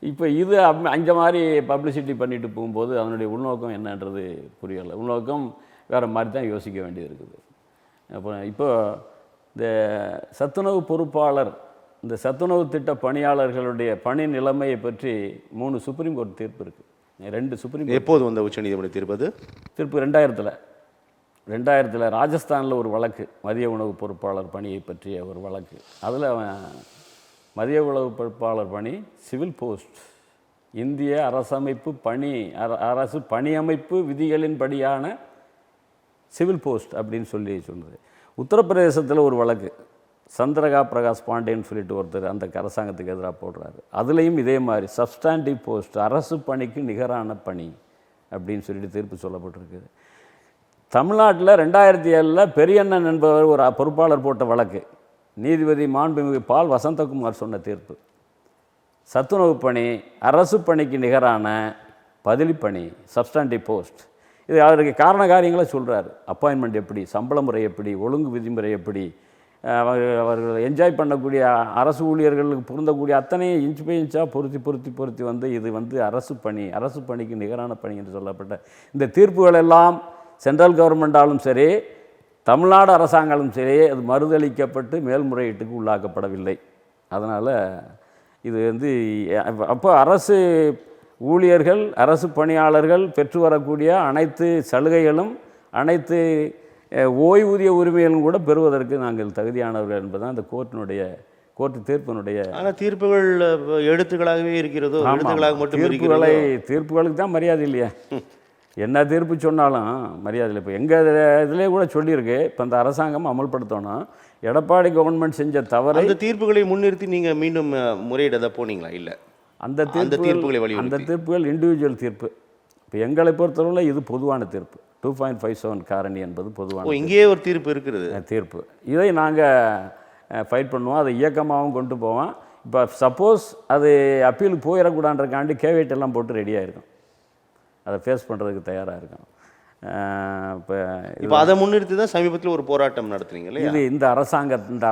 இப்போ இது அங்கே மாதிரி பப்ளிசிட்டி பண்ணிட்டு போகும்போது அதனுடைய உள்நோக்கம் என்னன்றது புரியலை. உள்நோக்கம் வேறு மாதிரி தான் யோசிக்க வேண்டியது இருக்குது. அப்புறம் இப்போ இந்த சத்துணவு பொறுப்பாளர், இந்த சத்துணவு திட்ட பணியாளர்களுடைய பணி நிலைமையை பற்றி 3 சுப்ரீம் கோர்ட் தீர்ப்பு இருக்குது. 2 சுப்ரீம் கோர்ட். எப்போது வந்த உச்சநீதிமன்ற தீர்ப்பு 2000 ராஜஸ்தானில் ஒரு வழக்கு, மதிய உணவு பொறுப்பாளர் பணியை பற்றிய ஒரு வழக்கு. அதில் மதிய உணவு பொறுப்பாளர் பணி சிவில் போஸ்ட், இந்திய அரசு பணியமைப்பு விதிகளின்படியான சிவில் போஸ்ட் அப்படின்னு சொன்னது. உத்தரப்பிரதேசத்தில் ஒரு வழக்கு, சந்திரகா பிரகாஷ் பாண்டேன்னு சொல்லிட்டு ஒருத்தர் அந்த அரசாங்கத்துக்கு எதிராக போடுறாரு. அதுலேயும் இதே மாதிரி சப்ஸ்டாண்டிவ் போஸ்ட், அரசு பணிக்கு நிகரான பணி அப்படின்னு சொல்லிட்டு தீர்ப்பு சொல்லப்பட்டிருக்குது. தமிழ்நாட்டில் 2007 பெரியண்ணன் என்பவர் ஒரு பொறுப்பாளர் போட்ட வழக்கு, நீதிபதி மாண்புமிகு பால் வசந்தகுமார் சொன்ன தீர்ப்பு. சத்துணவு பணி அரசு பணிக்கு நிகரான பதிலி பணி, சப்ஸ்டாண்டிவ் போஸ்ட். இது அவருக்கு காரண காரியங்களை சொல்கிறார். அப்பாயின்மெண்ட் எப்படி, சம்பள முறை எப்படி, ஒழுங்கு விதிமுறை எப்படி, அவர்கள் என்ஜாய் பண்ணக்கூடிய அரசு ஊழியர்களுக்கு பொருந்தக்கூடிய அத்தனையும் இன்ச் பை இன்ச்சாக பொருத்தி இது அரசு பணிக்கு நிகரான பணி என்று சொல்லப்பட்ட இந்த தீர்ப்புகள் எல்லாம் சென்ட்ரல் கவர்மெண்டாலும் சரி, தமிழ்நாடு அரசாங்காலும் சரி, அது மறுதளிக்கப்பட்டு மேல்முறையீட்டுக்கு உள்ளாக்கப்படவில்லை. அதனால் இது அப்போ அரசு ஊழியர்கள், அரசு பணியாளர்கள் பெற்று வரக்கூடிய அனைத்து சலுகைகளும் அனைத்து ஓய்வூதிய உரிமைகளும் கூட பெறுவதற்கு நாங்கள் தகுதியானவர்கள் என்பதுதான் அந்த கோர்ட்டு தீர்ப்பினுடைய. ஆனால் தீர்ப்புகள் எழுத்துக்களாகவே இருக்கிறதோ, எழுத்துக்களாக மட்டும் தீர்ப்புகளுக்கு தான் மரியாதை இல்லையா? என்ன தீர்ப்பு சொன்னாலும் மரியாதை இல்லை. இப்போ எங்கள் இதிலே கூட சொல்லியிருக்கு, இப்போ அந்த அரசாங்கம் அமல்படுத்தணும், எடப்பாடி கவர்மெண்ட் செஞ்ச தவறு. அந்த தீர்ப்புகளை முன்னிறுத்தி நீங்கள் மீண்டும் முறையிட போனீங்களா? இல்லை, அந்த தீர்ப்புகள் இண்டிவிஜுவல் தீர்ப்பு. இப்போ எங்களை பொறுத்தளவில் இது பொதுவான தீர்ப்பு. 2.57 காரணி என்பது பொதுவான இங்கேயே ஒரு தீர்ப்பு இருக்கிறது. தீர்ப்பு. இதை நாங்கள் ஃபைட் பண்ணுவோம், அதை இயக்கமாகவும் கொண்டு போவோம். இப்போ சப்போஸ் அது அப்பீலுக்கு போயிடக்கூடாதுன்றக்காண்டி கேவேட்டெல்லாம் போட்டு ரெடியாக இருக்கும், அதை ஃபேஸ் பண்ணுறதுக்கு தயாராக இருக்கும். இப்போ அதை முன்னிறுத்தி தான் சமீபத்தில் ஒரு போராட்டம் நடத்துறீங்க இல்லையா? இது இந்த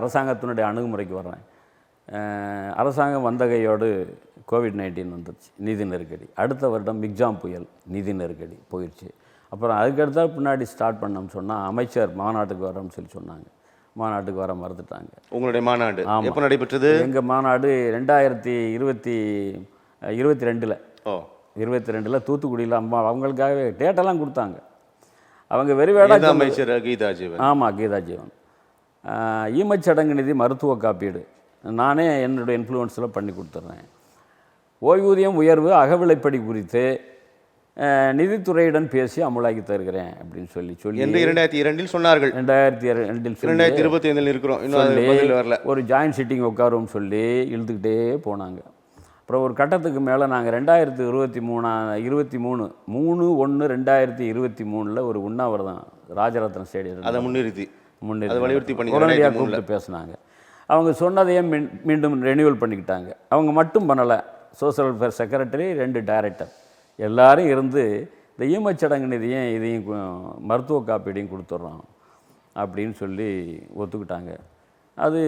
அரசாங்கத்தினுடைய அணுகுமுறைக்கு வர்றேன். அரசாங்கம் வந்த கையோடு COVID-19 வந்துருச்சு, நிதி நெருக்கடி. அடுத்த வருடம் மிக்ஜாம் புயல், நிதி நெருக்கடி போயிடுச்சு. அப்புறம் அதுக்கடுத்தா பின்னாடி ஸ்டார்ட் பண்ணோம்னு சொன்னால் அமைச்சர் மாநாட்டுக்கு வரோம்னு சொன்னாங்க. மாநாட்டுக்கு வர மறந்துட்டாங்க. உங்களுடைய மாநாடு எப்போ நடைபெற்றது? எங்கள் மாநாடு 2022 22 தூத்துக்குடியில் அவங்களுக்காகவே டேட்டெல்லாம் கொடுத்தாங்க. அவங்க வெறிவேடாக அமைச்சர் கீதா ஜீவன். ஆமாம், கீதா ஜீவன். ஈமச்சடங்கு நிதி, மருத்துவ காப்பீடு நானே என்னுடைய இன்ஃப்ளூயன்ஸில் பண்ணி கொடுத்துட்றேன். ஓய்வூதியம் உயர்வு, அகவிலைப்படி குறித்து நிதித்துறையுடன் பேசி அமலாக்கி தருகிறேன் அப்படின்னு சொல்லி 2002 சொன்னார்கள். 2025 இருக்கிறோம், இன்னும் வரல. ஒரு ஜாயின்ட் சிட்டிங் உட்காரும்னு சொல்லி இழுத்துக்கிட்டே போனாங்க. அப்புறம் ஒரு கட்டத்துக்கு மேலே நாங்கள் 23/1/2023 ஒரு உண்ணாவிரதம் ராஜரத்னம் ஸ்டேடியம் அதை முன்னிறுத்தி வலியுறுத்தி பண்ணி உடனடியாக கூப்பிட்டு பேசினாங்க. அவங்க சொன்னதையே மீண்டும் ரெனியூவல் பண்ணிக்கிட்டாங்க. அவங்க மட்டும் பண்ணலை, சோஷியல் வெல்ஃபேர் செக்ரட்டரி, 2 டைரக்டர் எல்லாரும் இருந்து இந்த ஈமச்சடங்கு நிதியும் இதையும் மருத்துவ காப்பீடையும் கொடுத்துட்றோம் அப்படின்னு சொல்லி ஒத்துக்கிட்டாங்க. அது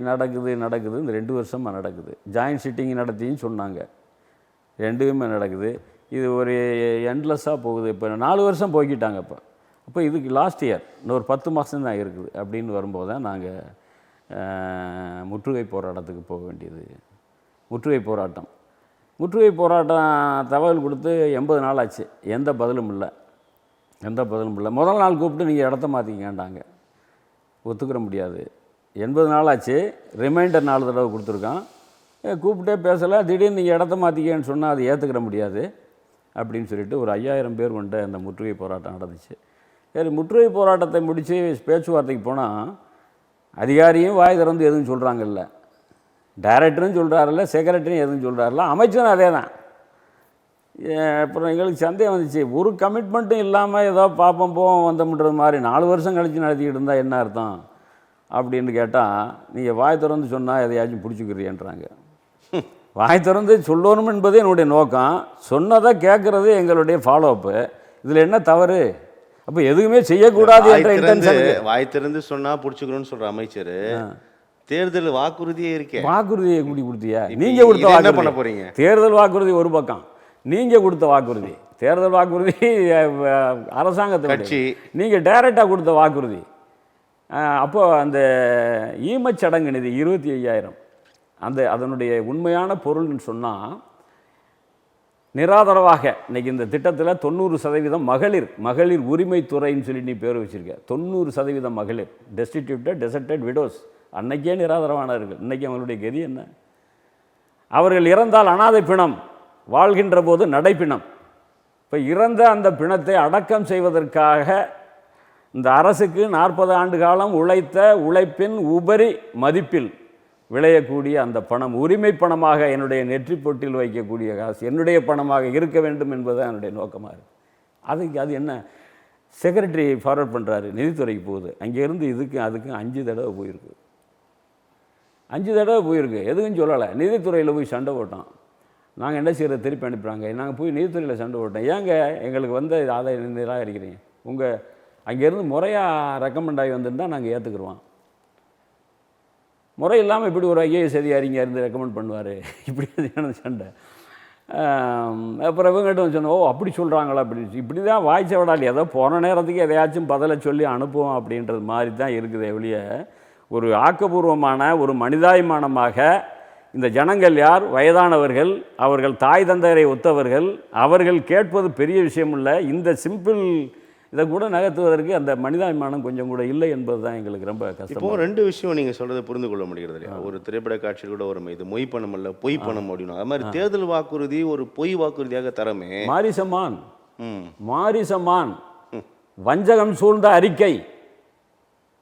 நடக்குது இந்த 2 வருஷமாக நடக்குது. ஜாயின்ட் சிட்டிங் நடத்தின்னு சொன்னாங்க, 2மே நடக்குது. இது ஒரு எண்ட்லெஸ்ஸாக போகுது. இப்போ 4 வருஷம் போய்கிட்டாங்க. அப்போ இதுக்கு லாஸ்ட் இயர் இன்னொரு 10 மாதம் தான் இருக்குது. அப்படின்னு வரும்போது தான் நாங்கள் முற்றுகை போராட்டத்துக்கு போக வேண்டியது. முற்றுகை போராட்டம் தகவல் கொடுத்து 80 நாள் ஆச்சு, எந்த பதிலும் இல்லை. முதல் நாள் கூப்பிட்டு நீங்கள் இடத்த மாற்றிக்கண்டாங்க, ஒத்துக்கிற முடியாது. 80 நாள் ஆச்சு, ரிமைண்டர் 4 தடவை கொடுத்துருக்கான், கூப்பிட்டே பேசலை. திடீர்னு நீங்கள் இடத்த மாற்றிக்கன்னு சொன்னால் அது ஏற்றுக்கிற முடியாது அப்படின்னு சொல்லிட்டு ஒரு 5000 பேர் கொண்ட அந்த முற்றுகை போராட்டம் நடந்துச்சு. சரி, முற்றுகை போராட்டத்தை முடித்து பேச்சுவார்த்தைக்கு போனால் அதிகாரியும் வாய் திறந்து எதுவும் சொல்கிறாங்கல்ல, டைரக்டரும் சொல்கிறாரில்ல, செக்ரட்டரியும் எதுவும் சொல்கிறாரில்ல, அமைச்சரும் அதே தான். அப்புறம் எங்களுக்கு சந்தேகம் வந்துச்சு, ஒரு கமிட்மெண்ட்டும் இல்லாமல் ஏதோ பார்ப்போம் போவோம் வந்தோம்ன்றது மாதிரி 4 வருஷம் கழித்து நடத்திக்கிட்டு இருந்தால் என்ன அர்த்தம் அப்படின்னு கேட்டால், நீங்கள் வாய் திறந்து சொன்னால் எதையாச்சும் பிடிச்சிக்கிறீன்றாங்க. வாய் திறந்து சொல்லணும் என்பதே என்னுடைய நோக்கம், சொன்னதை கேட்குறது எங்களுடைய ஃபாலோஅப்பு. இதில் என்ன தவறு? அப்போ எதுவுமே செய்யக்கூடாது என்ற இன்டென்ஷன். வாய் திறந்து சொன்னால் பிடிச்சிக்கணும்னு சொல்கிற அமைச்சர் தேர்தல் வாக்குறுதியே இருக்கே, வாக்குறுதியை கூடி கொடுத்தியா? நீங்கள் கொடுத்த வாக்குறுதி பண்ண போகிறீங்க? தேர்தல் வாக்குறுதி ஒரு பக்கம், நீங்கள் கொடுத்த வாக்குறுதி தேர்தல் வாக்குறுதி, அரசாங்கத்தை கட்சி நீங்கள் டைரெக்டாக கொடுத்த வாக்குறுதி. அப்போது அந்த ஈமச்சடங்கு நிதி 25,000 அதனுடைய உண்மையான பொருள்னு சொன்னால், நிராதரவாக இன்றைக்கி இந்த திட்டத்தில் 90% மகளிர் உரிமைத்துறைன்னு சொல்லி நீ பேர் வச்சுருக்க. 90% மகளிர், டெஸ்டிடியூட்டட் டெசர்டட் விடோஸ், அன்னைக்கே நிராதரவானவர்கள். இன்றைக்கி அவங்களுடைய கதி என்ன? அவர்கள் இறந்தால் அனாதை பிணம், வாழ்கின்ற போது நடைப்பிணம். இப்போ இறந்த அந்த பிணத்தை அடக்கம் செய்வதற்காக இந்த அரசுக்கு 40 ஆண்டு காலம் உழைத்த உழைப்பின் உபரி மதிப்பில் விளையக்கூடிய அந்த பணம் உரிமை பணமாக என்னுடைய நெற்றி பொட்டில் வைக்கக்கூடிய காசு என்னுடைய பணமாக இருக்க வேண்டும் என்பது என்னுடைய நோக்கமாக இருக்குது. அது என்ன செக்ரட்டரி ஃபார்வர்ட் பண்ணுறாரு, நிதித்துறைக்கு போகுது, அங்கேருந்து அதுக்கும் 5 தடவை போயிருக்கு. 5 தடவை போயிருக்கு, எதுவும் சொல்லலை. நிதித்துறையில் போய் சண்டை போட்டோம். நாங்கள் என்ன செய்கிறது, திருப்பி அனுப்புகிறாங்க. நாங்கள் போய் நிதித்துறையில் சண்டை போட்டோம். ஏங்க எங்களுக்கு வந்து அதை நிராகரிக்கிறீங்க? உங்கள் அங்கேருந்து முறையாக ரெக்கமெண்ட் ஆகி வந்திருந்தால் நாங்கள் ஏற்றுக்குருவோம். முறை இல்லாமல் இப்படி ஒரு ஐஏஎஸ் அதிகாரிங்க இருந்து ரெக்கமெண்ட் பண்ணுவார், இப்படி சண்டை. அப்புறம் இவங்ககிட்ட சொன்னோம், ஓ அப்படி சொல்கிறாங்களா அப்படின்னு. இப்படி தான் வாய்ச்சவடால் ஏதோ போன நேரத்துக்கு எதையாச்சும் பதிலை சொல்லி அனுப்புவோம் அப்படின்றது மாதிரி தான் இருக்குது. எவ்வளிய ஒரு ஆக்கப்பூர்வமான ஒரு மனிதாபிமானமாக இந்த ஜனங்கள் யார், வயதானவர்கள், அவர்கள் தாய் தந்தையரை ஒத்தவர்கள், அவர்கள் கேட்பது பெரிய விஷயம் இல்லை. இந்த சிம்பிள் இதை கூட நகர்த்துவதற்கு அந்த மனிதாபிமானம் கொஞ்சம் கூட இல்லை என்பது தான் எங்களுக்கு ரொம்ப கஷ்டம். இப்போ 2 விஷயம் நீங்கள் சொல்கிறத புரிந்து கொள்ள முடிகிறது இல்லையா? ஒரு திரைப்பட காட்சியில் கூட ஒரு இது மொய் பணம் அல்ல பொய் பணம் அப்படின்னு. அது மாதிரி தேர்தல் வாக்குறுதி ஒரு பொய் வாக்குறுதியாக தரமே. மாரிசமான் வஞ்சகம் சூழ்ந்த அறிக்கை,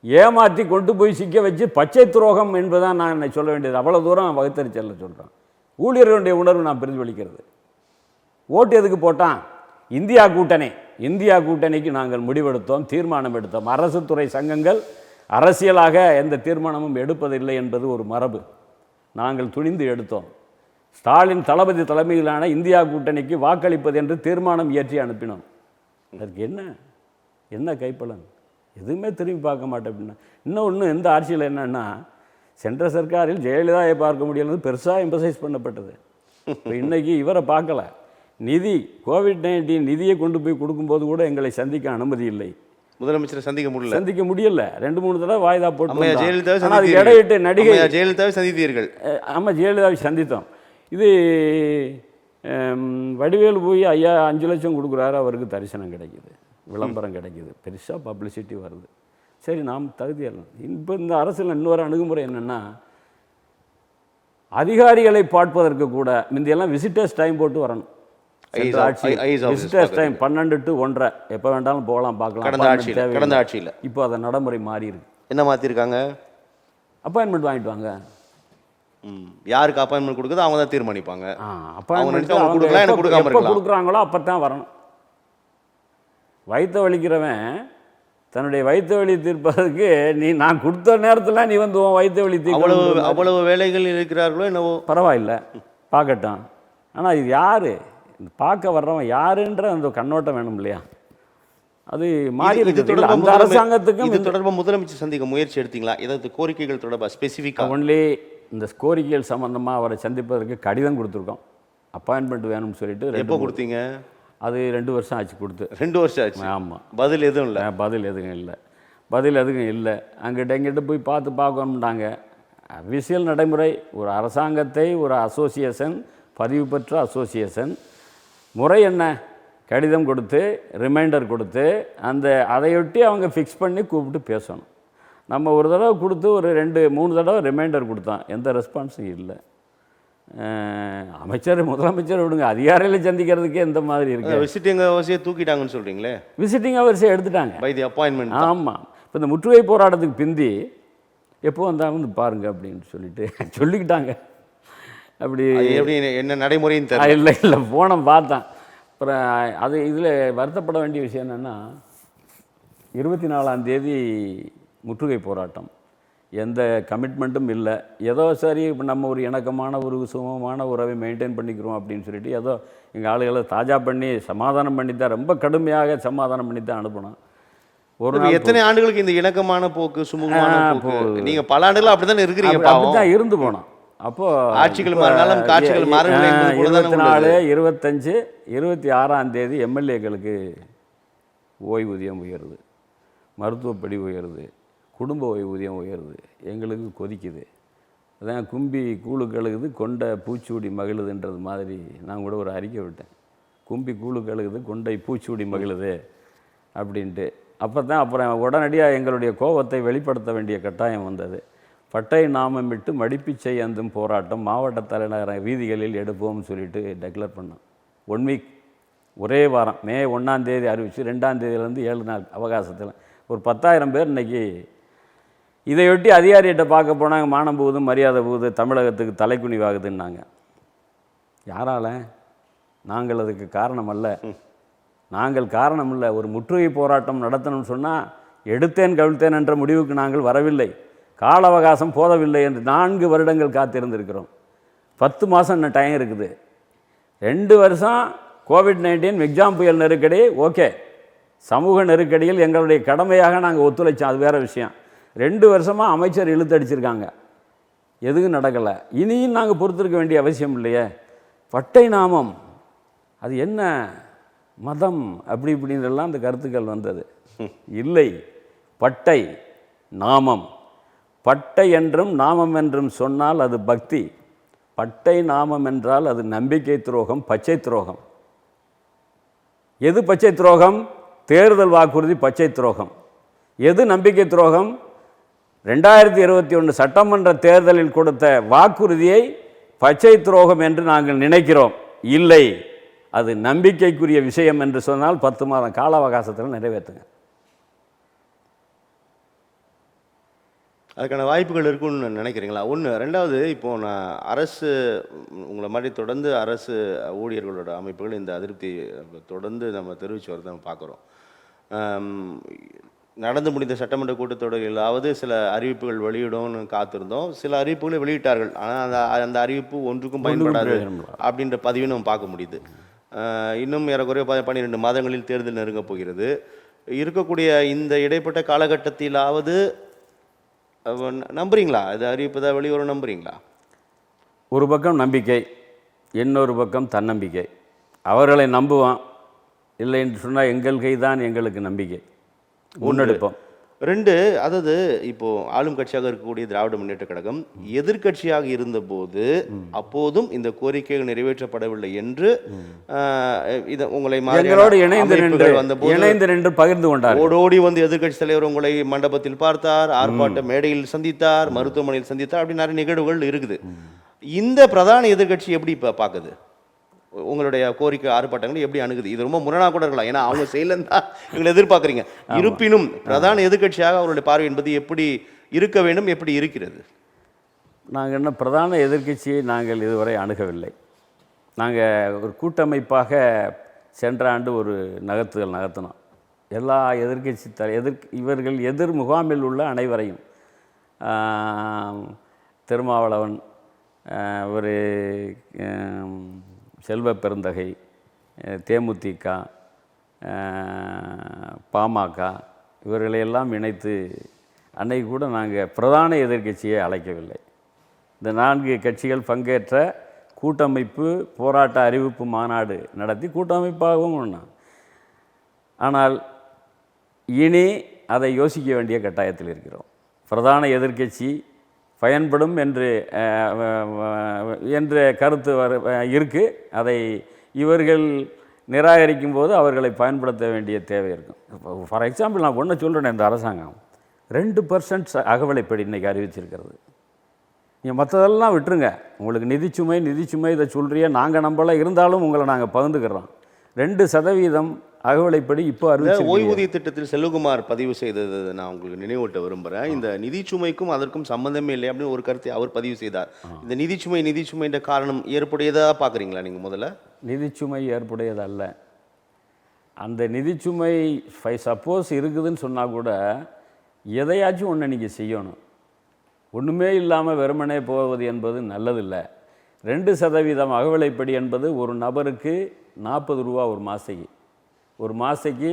ஏமாற்றி கொண்டு போய் சிக்க வச்சு பச்சை துரோகம் என்பதுதான் நான் என்னை சொல்ல வேண்டியது. அவ்வளோ தூரம் வகுத்தறிச்சல்ல சொல்கிறேன். ஊழியர்களுடைய உணர்வு நான் பிரதிபலிக்கிறது. ஓட்டு எதுக்கு போட்டான், இந்தியா கூட்டணிக்கு நாங்கள் முடிவெடுத்தோம், தீர்மானம் எடுத்தோம். அரசு துறை சங்கங்கள் அரசியலாக எந்த தீர்மானமும் எடுப்பதில்லை என்பது ஒரு மரபு. நாங்கள் துணிந்து எடுத்தோம். ஸ்டாலின் தளபதி தலைமையிலான இந்தியா கூட்டணிக்கு வாக்களிப்பது என்று தீர்மானம் இயற்றி அனுப்பினோம். அதற்கு என்ன கைப்பலன்? எதுவுமே திரும்பி பார்க்க மாட்டேன் அப்படின்னா. இன்னொன்று இந்த ஆட்சியில் என்னென்னா, சென்ற சர்க்காரில் ஜெயலலிதாவை பார்க்க முடியலது பெருசாக எம்பசைஸ் பண்ணப்பட்டது. இப்போ இன்றைக்கி இவரை பார்க்கல. கோவிட்-19 நிதியை கொண்டு போய் கொடுக்கும்போது கூட எங்களை சந்திக்க அனுமதி இல்லை. முதலமைச்சரை சந்திக்க முடியல. 2-3 தடவை வாய்தா போட்டு இடையிட்டு நடிகை ஜெயலலிதாவை சந்தித்தீர்கள். ஆமாம், ஜெயலலிதாவை சந்தித்தோம். இது வடிவேலு போய் ஐயா 5 லட்சம் கொடுக்குறாரு, அவருக்கு தரிசனம் கிடைக்கிது, விளம்பரம் கிடைக்கிது, பெருசாக பப்ளிசிட்டி வருது. சரி, நாம் தகுதியெல்லாம். இப்போ இந்த அரசில் இன்னொரு அணுகுமுறை என்னென்னா, அதிகாரிகளை பார்ப்பதற்கு கூட முந்தையெல்லாம் விசிட்டர்ஸ் டைம் போட்டு வரணும். விசிட்டர்ஸ் டைம் 12 to 1:30 எப்போ வேண்டாலும் போகலாம், பார்க்கலாம். கடந்த ஆட்சியில் இப்போ அதை நடைமுறை மாறி இருக்கு. என்ன மாற்றிருக்காங்க? அப்பாயின்மெண்ட் வாங்கிட்டு வாங்க. யாருக்கு அப்பாயின்மெண்ட் கொடுக்குதோ அவங்க தான் தீர்மானிப்பாங்க. எப்போ கொடுக்குறாங்களோ அப்போ தான் வரணும். வயிற்று வலிக்கிறவன் தன்னுடைய வயிற்று வலி தீர்ப்பதற்கு நான் கொடுத்த நேரத்தில் நீ வந்து வயிற்று வலி தீர்க்க அவ்வளவு வேலைகள் இருக்கிறார்களோ என்னவோ, பரவாயில்ல, பார்க்கட்டும். ஆனால் இது யார் பார்க்க வர்றவன் யாருன்ற அந்த கண்ணோட்டம் வேணும் இல்லையா? அது மாறி இருக்குது. அந்த அரசாங்கத்துக்கும் இது தொடர்பாக முதலமைச்சர் சந்திக்க முயற்சி எடுத்தீங்களா? ஏதாவது கோரிக்கைகள் தொடர்பாக ஸ்பெசிஃபிக்காக? ஒன்லி இந்த கோரிக்கைகள் சம்மந்தமாக அவரை சந்திப்பதற்கு கடிதம் கொடுத்துருக்கோம். அப்பாயின்மெண்ட் வேணும்னு சொல்லிட்டு. எப்போ கொடுத்தீங்க? அது 2 வருஷம் ஆச்சு கொடுத்து. 2 வருஷம் ஆச்சு. ஆமாம். பதில் எதுவும் இல்லை. பதில் எதுவும் இல்லை. அங்கிட்ட போய் பார்க்கணும்னாங்க. அபிஷியல் நடைமுறை ஒரு அரசாங்கத்தை, ஒரு அசோசியேஷன், பதிவு பெற்ற அசோசியேஷன் முறை என்ன? கடிதம் கொடுத்து, ரிமைண்டர் கொடுத்து, அதையொட்டி அவங்க ஃபிக்ஸ் பண்ணி கூப்பிட்டு பேசணும். நம்ம ஒரு தடவை கொடுத்து ஒரு 2-3 தடவை ரிமைண்டர் கொடுத்தோம், எந்த ரெஸ்பான்ஸும் இல்லை. முதலமைச்சர் விடுங்க, அதிகாரிகளை சந்திக்கிறதுக்கே எந்த மாதிரி இருக்கு. விசிட்டிங் அவர்ஸையே தூக்கிட்டாங்கன்னு சொல்கிறீங்களே? விசிட்டிங் அவர்ஸே எடுத்துட்டாங்க பை தி அப்பாயின்மெண்ட். ஆமாம். இப்போ இந்த முற்றுகை போராட்டத்துக்கு பிந்தி எப்போ வந்தாலும் வந்து பாருங்க அப்படின்னு சொல்லிக்கிட்டாங்க. அப்படி எப்படி என்ன நடைமுறைன்னு இல்லை போனோம் பார்த்தேன். அப்புறம் அது இதில் வருத்தப்பட வேண்டிய விஷயம் என்னென்னா, 24ஆம் தேதி முற்றுகை போராட்டம், எந்த கமிட்மெண்ட்டும் இல்லை. ஏதோ சரி நம்ம ஒரு இணக்கமான ஒரு சுமமான உறவை மெயின்டைன் பண்ணிக்கிறோம் அப்படின்னு சொல்லிட்டு ஏதோ எங்கள் ஆளுகளை தாஜா பண்ணி சமாதானம் பண்ணி தான், ரொம்ப கடுமையாக சமாதானம் பண்ணி தான் அனுப்பணும். ஒரு எத்தனை ஆண்டுகளுக்கு இந்த இணக்கமான போக்கு, சுமூகமான போக்கு? நீங்கள் பல ஆண்டுகள் அப்படி தானே இருக்கிறீங்க. அப்படி தான் இருந்து போனோம். அப்போது ஆட்சிகள் மாறினாலும் காட்சிகள் மாறவில்லை. 24, 25, 26ஆம் தேதி எம்எல்ஏக்களுக்கு ஓய்வூதியம் உயருது, மருத்துவப்படி உயருது, குடும்ப ஓய்வூதியம் உயருது. எங்களுக்கு கொதிக்குது. அதான் கும்பி கூழு கழுகுது, கொண்டை பூச்சூடி மகிழுதுன்றது மாதிரி நான் கூட ஒரு அறிக்கை விட்டேன். கும்பி கூழு கழுகுது, கொண்டை பூச்சூடி மகிழுது அப்படின்ட்டு. அப்புறம் உடனடியாக எங்களுடைய கோபத்தை வெளிப்படுத்த வேண்டிய கட்டாயம் வந்தது. பட்டை நாமமிட்டு மடிப்பிச்சை அந்தும் போராட்டம் மாவட்ட தலைநகர வீதிகளில் எடுப்போம்னு சொல்லிட்டு டெக்ளேர் பண்ணோம். 1 வீக், ஒரே வாரம், மே 1ஆம் தேதி அறிவித்து 2ஆம் தேதியிலேருந்து 7 நாள் அவகாசத்தில் ஒரு 10,000 பேர் இன்றைக்கி இதையொட்டி அதிகாரிகிட்ட பார்க்க போனாங்க. மானம் போகுது, மரியாதை போகுது, தமிழகத்துக்கு தலைக்குனிவாகுதுன்னாங்க. யாரால? நாங்கள் அதுக்கு காரணம் அல்ல. நாங்கள் காரணம் இல்லை. ஒரு முற்றுகை போராட்டம் நடத்தணும்னு சொன்னால் எடுத்தேன் கவிழ்த்தேன் என்ற முடிவுக்கு நாங்கள் வரவில்லை. கால அவகாசம் போதவில்லை என்று 4 வருடங்கள் காத்திருந்திருக்கிறோம். 10 மாதம் இன்னும் டைம் இருக்குது. 2 வருஷம் கோவிட்-19 எக்ஸாம் புயல் நெருக்கடி. ஓகே, சமூக நெருக்கடியில் எங்களுடைய கடமையாக நாங்கள் ஒத்துழைச்சோம், அது வேறு விஷயம். 2 வருஷமாக அமைச்சர் இழுத்தடிச்சிருக்காங்க, எதுவும் நடக்கலை. இனியும் நாங்கள் பொறுத்திருக்க வேண்டிய அவசியம் இல்லையே. பட்டை நாமம் அது என்ன மதம் அப்படி இப்படின்றெல்லாம் அந்த கருத்துக்கள் வந்தது. இல்லை, பட்டை நாமம். பட்டை என்றும் நாமம் என்றும் சொன்னால் அது பக்தி. பட்டை நாமம் என்றால் அது நம்பிக்கை துரோகம், பச்சை துரோகம். எது பச்சை துரோகம்? தேர்தல் வாக்குறுதி பச்சை துரோகம். எது நம்பிக்கை துரோகம்? 2021 சட்டமன்ற தேர்தலில் கொடுத்த வாக்குறுதியை பச்சை துரோகம் என்று நாங்கள் நினைக்கிறோம். இல்லை, அது நம்பிக்கைக்குரிய விஷயம் என்று சொன்னால் 10 மாதம் கால அவகாசத்தில் நிறைவேற்றுங்க. அதுக்கான வாய்ப்புகள் இருக்குன்னு நினைக்கிறீங்களா? ஒன்று. 2வது, இப்போது நான் அரசு உங்களை மாதிரி தொடர்ந்து அரசு ஊழியர்களோட அமைப்புகள் இந்த அதிருப்தி தொடர்ந்து நம்ம தெரிவித்து வரதை நம்ம பார்க்குறோம். நடந்து முடிந்த சட்டமன்ற கூட்டத்தொடரிலாவது சில அறிவிப்புகள் வெளியிடும்னு காத்திருந்தோம். சில அறிவிப்புகளை வெளியிட்டார்கள். ஆனால் அந்த அந்த அறிவிப்பு ஒன்றுக்கும் பயன்படாது அப்படின்ற பதிவையும் நம்ம பார்க்க முடியுது. இன்னும் ஏறக்குறைய 12 மாதங்களில் தேர்தல் நெருங்கப் போகிறது. இருக்கக்கூடிய இந்த இடைப்பட்ட காலகட்டத்திலாவது நம்புறீங்களா? இது அறிவிப்பு தான் வெளிவரும் நம்புறீங்களா? ஒரு பக்கம் நம்பிக்கை, இன்னொரு பக்கம் தன்னம்பிக்கை. அவர்களை நம்புவான், இல்லை என்று சொன்னால் எங்கள் கைதான் எங்களுக்கு நம்பிக்கை, முன்னெடுப்போம். 2, அதாவது இப்போது ஆளும் கட்சியாக இருக்கக்கூடிய திராவிட முன்னேற்ற கழகம் எதிர்கட்சியாக இருந்தபோது அப்போதும் இந்த கோரிக்கைகள் நிறைவேற்றப்படவில்லை என்று இதை உங்களை எங்களோடு இணைந்து நின்று பகிர்ந்து கொண்டார். ஓடோடி வந்து எதிர்கட்சி தலைவர் உங்களை மண்டபத்தில் பார்த்தார், ஆர்ப்பாட்ட மேடையில் சந்தித்தார், மருத்துவமனையில் சந்தித்தார், அப்படி நிறைய நிகழ்வுகள் இருக்குது. இந்த பிரதான எதிர்கட்சி எப்படி இப்போ பார்க்குது? உங்களுடைய கோரிக்கை ஆர்ப்பாட்டங்களை எப்படி அணுகுது? இது ரொம்ப முரணாக கூட இருக்கலாம், ஏன்னா அவங்க செயலன் தான் இவங்களை எதிர்பார்க்குறீங்க. இருப்பினும் பிரதான எதிர்கட்சியாக அவருடைய பார்வை என்பது எப்படி இருக்க வேண்டும், எப்படி இருக்கிறது? நாங்கள் என்ன பிரதான எதிர்க்கட்சியை நாங்கள் இதுவரை அணுகவில்லை. நாங்கள் ஒரு கூட்டமைப்பாக சென்ற ஆண்டு ஒரு நகர்த்தினோம். எல்லா எதிர்கட்சி இவர்கள் எதிர் முகாமில் உள்ள அனைவரையும், திருமாவளவன், ஒரு செல்வ பெருந்தகை, தேமுதிக, பாமக, இவர்களையெல்லாம் இணைத்து அன்னைக்கு கூட நாங்கள் பிரதான எதிர்க்கட்சியை அழைக்கவில்லை. இந்த 4 கட்சிகள் பங்கேற்ற கூட்டமைப்பு போராட்ட அறிவிப்பு மாநாடு நடத்தி கூட்டமைப்பாகவும் ஒன்றா. ஆனால் இனி அதை யோசிக்க வேண்டிய கட்டாயத்தில் இருக்கிறோம். பிரதான எதிர்க்கட்சி பயன்படும் என்ற கருத்து இருக்குது. அதை இவர்கள் நிராகரிக்கும் போது அவர்களை பயன்படுத்த வேண்டிய தேவை இருக்கும். ஃபார் எக்ஸாம்பிள் நான் ஒன்று சொல்கிறேன், இந்த அரசாங்கம் 2% அகவிலைப்படி இன்றைக்கி அறிவிச்சிருக்கிறது. நீங்கள் மற்றதெல்லாம் விட்டுருங்க, உங்களுக்கு நிதிச்சுமை இதை சொல்கிறிய நாங்கள் நம்பலாம், இருந்தாலும் உங்களை நாங்கள் பகிர்ந்துக்கிறோம். 2% அகவிலைப்படி இப்போ அறிவிச்சு ஓய்வூதிய திட்டத்தில் செல்வகுமார் பதிவு செய்தது நான் உங்களுக்கு நினைவூட்ட விரும்புகிறேன். இந்த நிதிச்சுமைக்கும் அதற்கும் சம்மந்தமே இல்லை அப்படின்னு ஒரு கருத்தை அவர் பதிவு செய்தார். இந்த நிதிச்சுமைன்ற காரணம் ஏற்புடையதாக பார்க்குறீங்களா நீங்கள்? முதல்ல நிதிச்சுமை ஏற்புடையதல்ல. அந்த நிதிச்சுமை சப்போஸ் இருக்குதுன்னு சொன்னால் கூட எதையாச்சும் ஒன்று நீங்கள் செய்யணும். ஒன்றுமே இல்லாமல் வெறுமனே போவது என்பது நல்லதில்லை. 2% அகவிலைப்படி என்பது ஒரு நபருக்கு 40 ரூபா ஒரு மாதத்துக்கு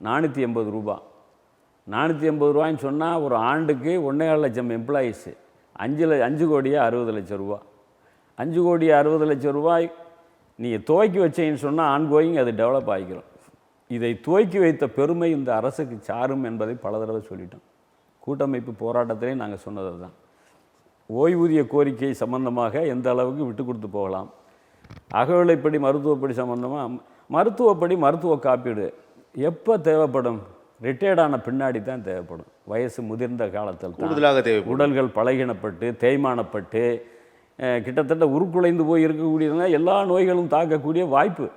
480 ரூபா. 480 ரூபாய்ன்னு சொன்னால் ஒரு ஆண்டுக்கு 1.25 லட்சம் எம்ப்ளாயீஸு, 5 கோடியே 60 லட்சம் ரூபா. 5 கோடியே 60 லட்சம் ரூபாய் நீங்கள் துவக்கி வச்சீங்கன்னு சொன்னால் ஆன்கோயிங் அது டெவலப் ஆகிக்கிறோம். இதை துவக்கி வைத்த பெருமை இந்த அரசுக்கு சாரும் என்பதை பல தடவை சொல்லிட்டோம். கூட்டமைப்பு போராட்டத்திலே நாங்கள் சொன்னது தான். ஓய்வூதிய கோரிக்கை சம்பந்தமாக எந்த அளவுக்கு விட்டு கொடுத்து போகலாம், அகவிலைப்படி மருத்துவப்படி சம்பந்தமாக மருத்துவ காப்பீடு எப்போ தேவைப்படும்? ரிட்டையர்டான பின்னாடி தான் தேவைப்படும். வயசு முதிர்ந்த காலத்தில் கூடுதலாக உடல்கள் பலகீனப்பட்டு தேய்மானப்பட்டு கிட்டத்தட்ட உருக்குலைந்து போய் இருக்கக்கூடியதுனா எல்லா நோய்களும் தாக்கக்கூடிய வாய்ப்பு.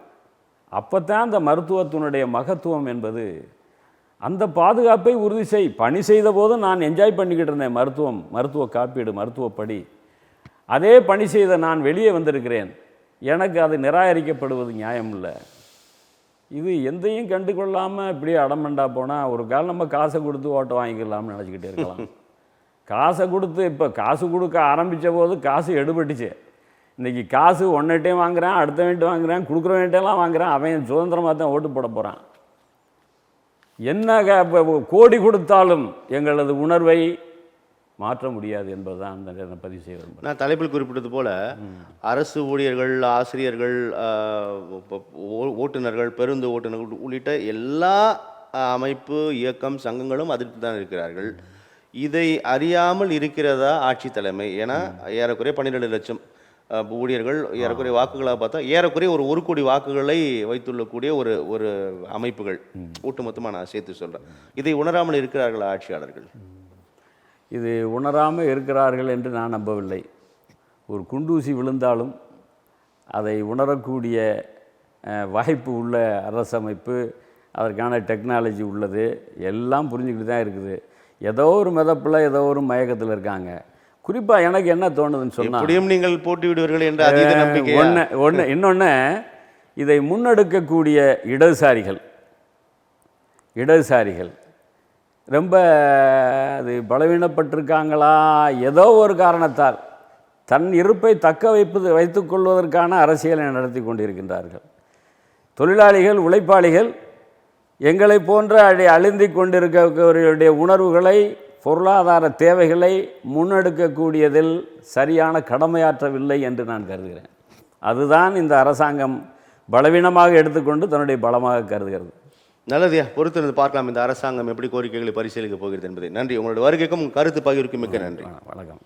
அப்போ தான் அந்த மருத்துவத்தினுடைய மகத்துவம் என்பது. அந்த பாதுகாப்பை உறுதி செய். பணி செய்த போதும் நான் என்ஜாய் பண்ணிக்கிட்டு இருந்தேன் மருத்துவ காப்பீடு, மருத்துவப்படி. அதே பணி செய்த நான் வெளியே வந்திருக்கிறேன், எனக்கு அது நிராகரிக்கப்படுவது நியாயம் இல்லை. இது எந்தையும் கண்டு கொள்ளாமல் இப்படியே அடமண்டா போனால் ஒரு காலம் நம்ம காசை கொடுத்து ஓட்டை வாங்கிக்கலாம்னு நினச்சிக்கிட்டே இருக்கலாம். காசை கொடுத்து இப்போ காசு கொடுக்க ஆரம்பித்த போது காசு எடுபட்டுச்சு. இன்றைக்கி காசு ஒன்றைட்டையும் வாங்குகிறான், அடுத்த வேண்ட்டு வாங்குகிறான், கொடுக்குற வேண்டையெல்லாம் வாங்குகிறான். அவன் சுதந்திரமாக தான் ஓட்டு போட போகிறான். என்ன கோடி கொடுத்தாலும் எங்களது உணர்வை மாற்ற முடியாது என்பதுதான் அந்த பதிவு செய்வது. நான் தலைப்பில் குறிப்பிட்டது போல அரசு ஊழியர்கள், ஆசிரியர்கள், ஓட்டுநர்கள், பேருந்து ஓட்டுநர்கள் உள்ளிட்ட எல்லா அமைப்பு, இயக்கம், சங்கங்களும் அதிர்த்து தான் இருக்கிறார்கள். இதை அறியாமல் இருக்கிறதா ஆட்சி தலைமை? ஏன்னா ஏறக்குறைய 12 லட்சம் ஊழியர்கள், ஏறக்குறைய வாக்குகளாக பார்த்தா ஏறக்குறைய ஒரு 1 கோடி வாக்குகளை வைத்துள்ளக்கூடிய ஒரு அமைப்புகள் ஒட்டுமொத்தமாக நான் சேர்த்து சொல்கிறேன். இதை உணராமல் இருக்கிறார்களா ஆட்சியாளர்கள்? இது உணராமல் இருக்கிறார்கள் என்று நான் நம்பவில்லை. ஒரு குண்டூசி விழுந்தாலும் அதை உணரக்கூடிய வாய்ப்பு உள்ள அரசமைப்பு, அதற்கான டெக்னாலஜி உள்ளது, எல்லாம் புரிஞ்சுக்கிட்டு தான் இருக்குது. ஏதோ ஒரு மிதப்பில் ஏதோ ஒரு மயக்கத்தில் இருக்காங்க. குறிப்பாக எனக்கு என்ன தோணுதுன்னு சொன்னால், எப்படியும் நீங்கள் போட்டி விடுவீர்கள் என்ற அதீத நம்பிக்கை. இன்னொன்று இதை முன்னெடுக்கக்கூடிய இடதுசாரிகள் ரொம்ப அது பலவீனப்பட்டிருக்காங்களா, ஏதோ ஒரு காரணத்தால் தன் இருப்பை தக்க வைத்துக் கொள்வதற்கான அரசியலை நடத்தி கொண்டிருக்கின்றார்கள். தொழிலாளிகள், உழைப்பாளிகள், எங்களை போன்ற அழிந்து கொண்டிருக்கவர்களுடைய உணர்வுகளை, பொருளாதார தேவைகளை முன்னெடுக்கக்கூடியதில் சரியான கடமையாற்றவில்லை என்று நான் கருதுகிறேன். அதுதான் இந்த அரசாங்கம் பலவீனமாக எடுத்துக்கொண்டு தன்னுடைய பலமாக கருதுகிறது. நல்லதையா, பொறுத்திருந்து பார்க்கலாம் இந்த அரசாங்கம் எப்படி கோரிக்கைகளை பரிசீலிக்க போகிறது என்பதை. நன்றி. உங்களுடைய வருகைக்கும் கருத்து பகிர்வுக்கும் மிக்க நன்றி. வணக்கம்.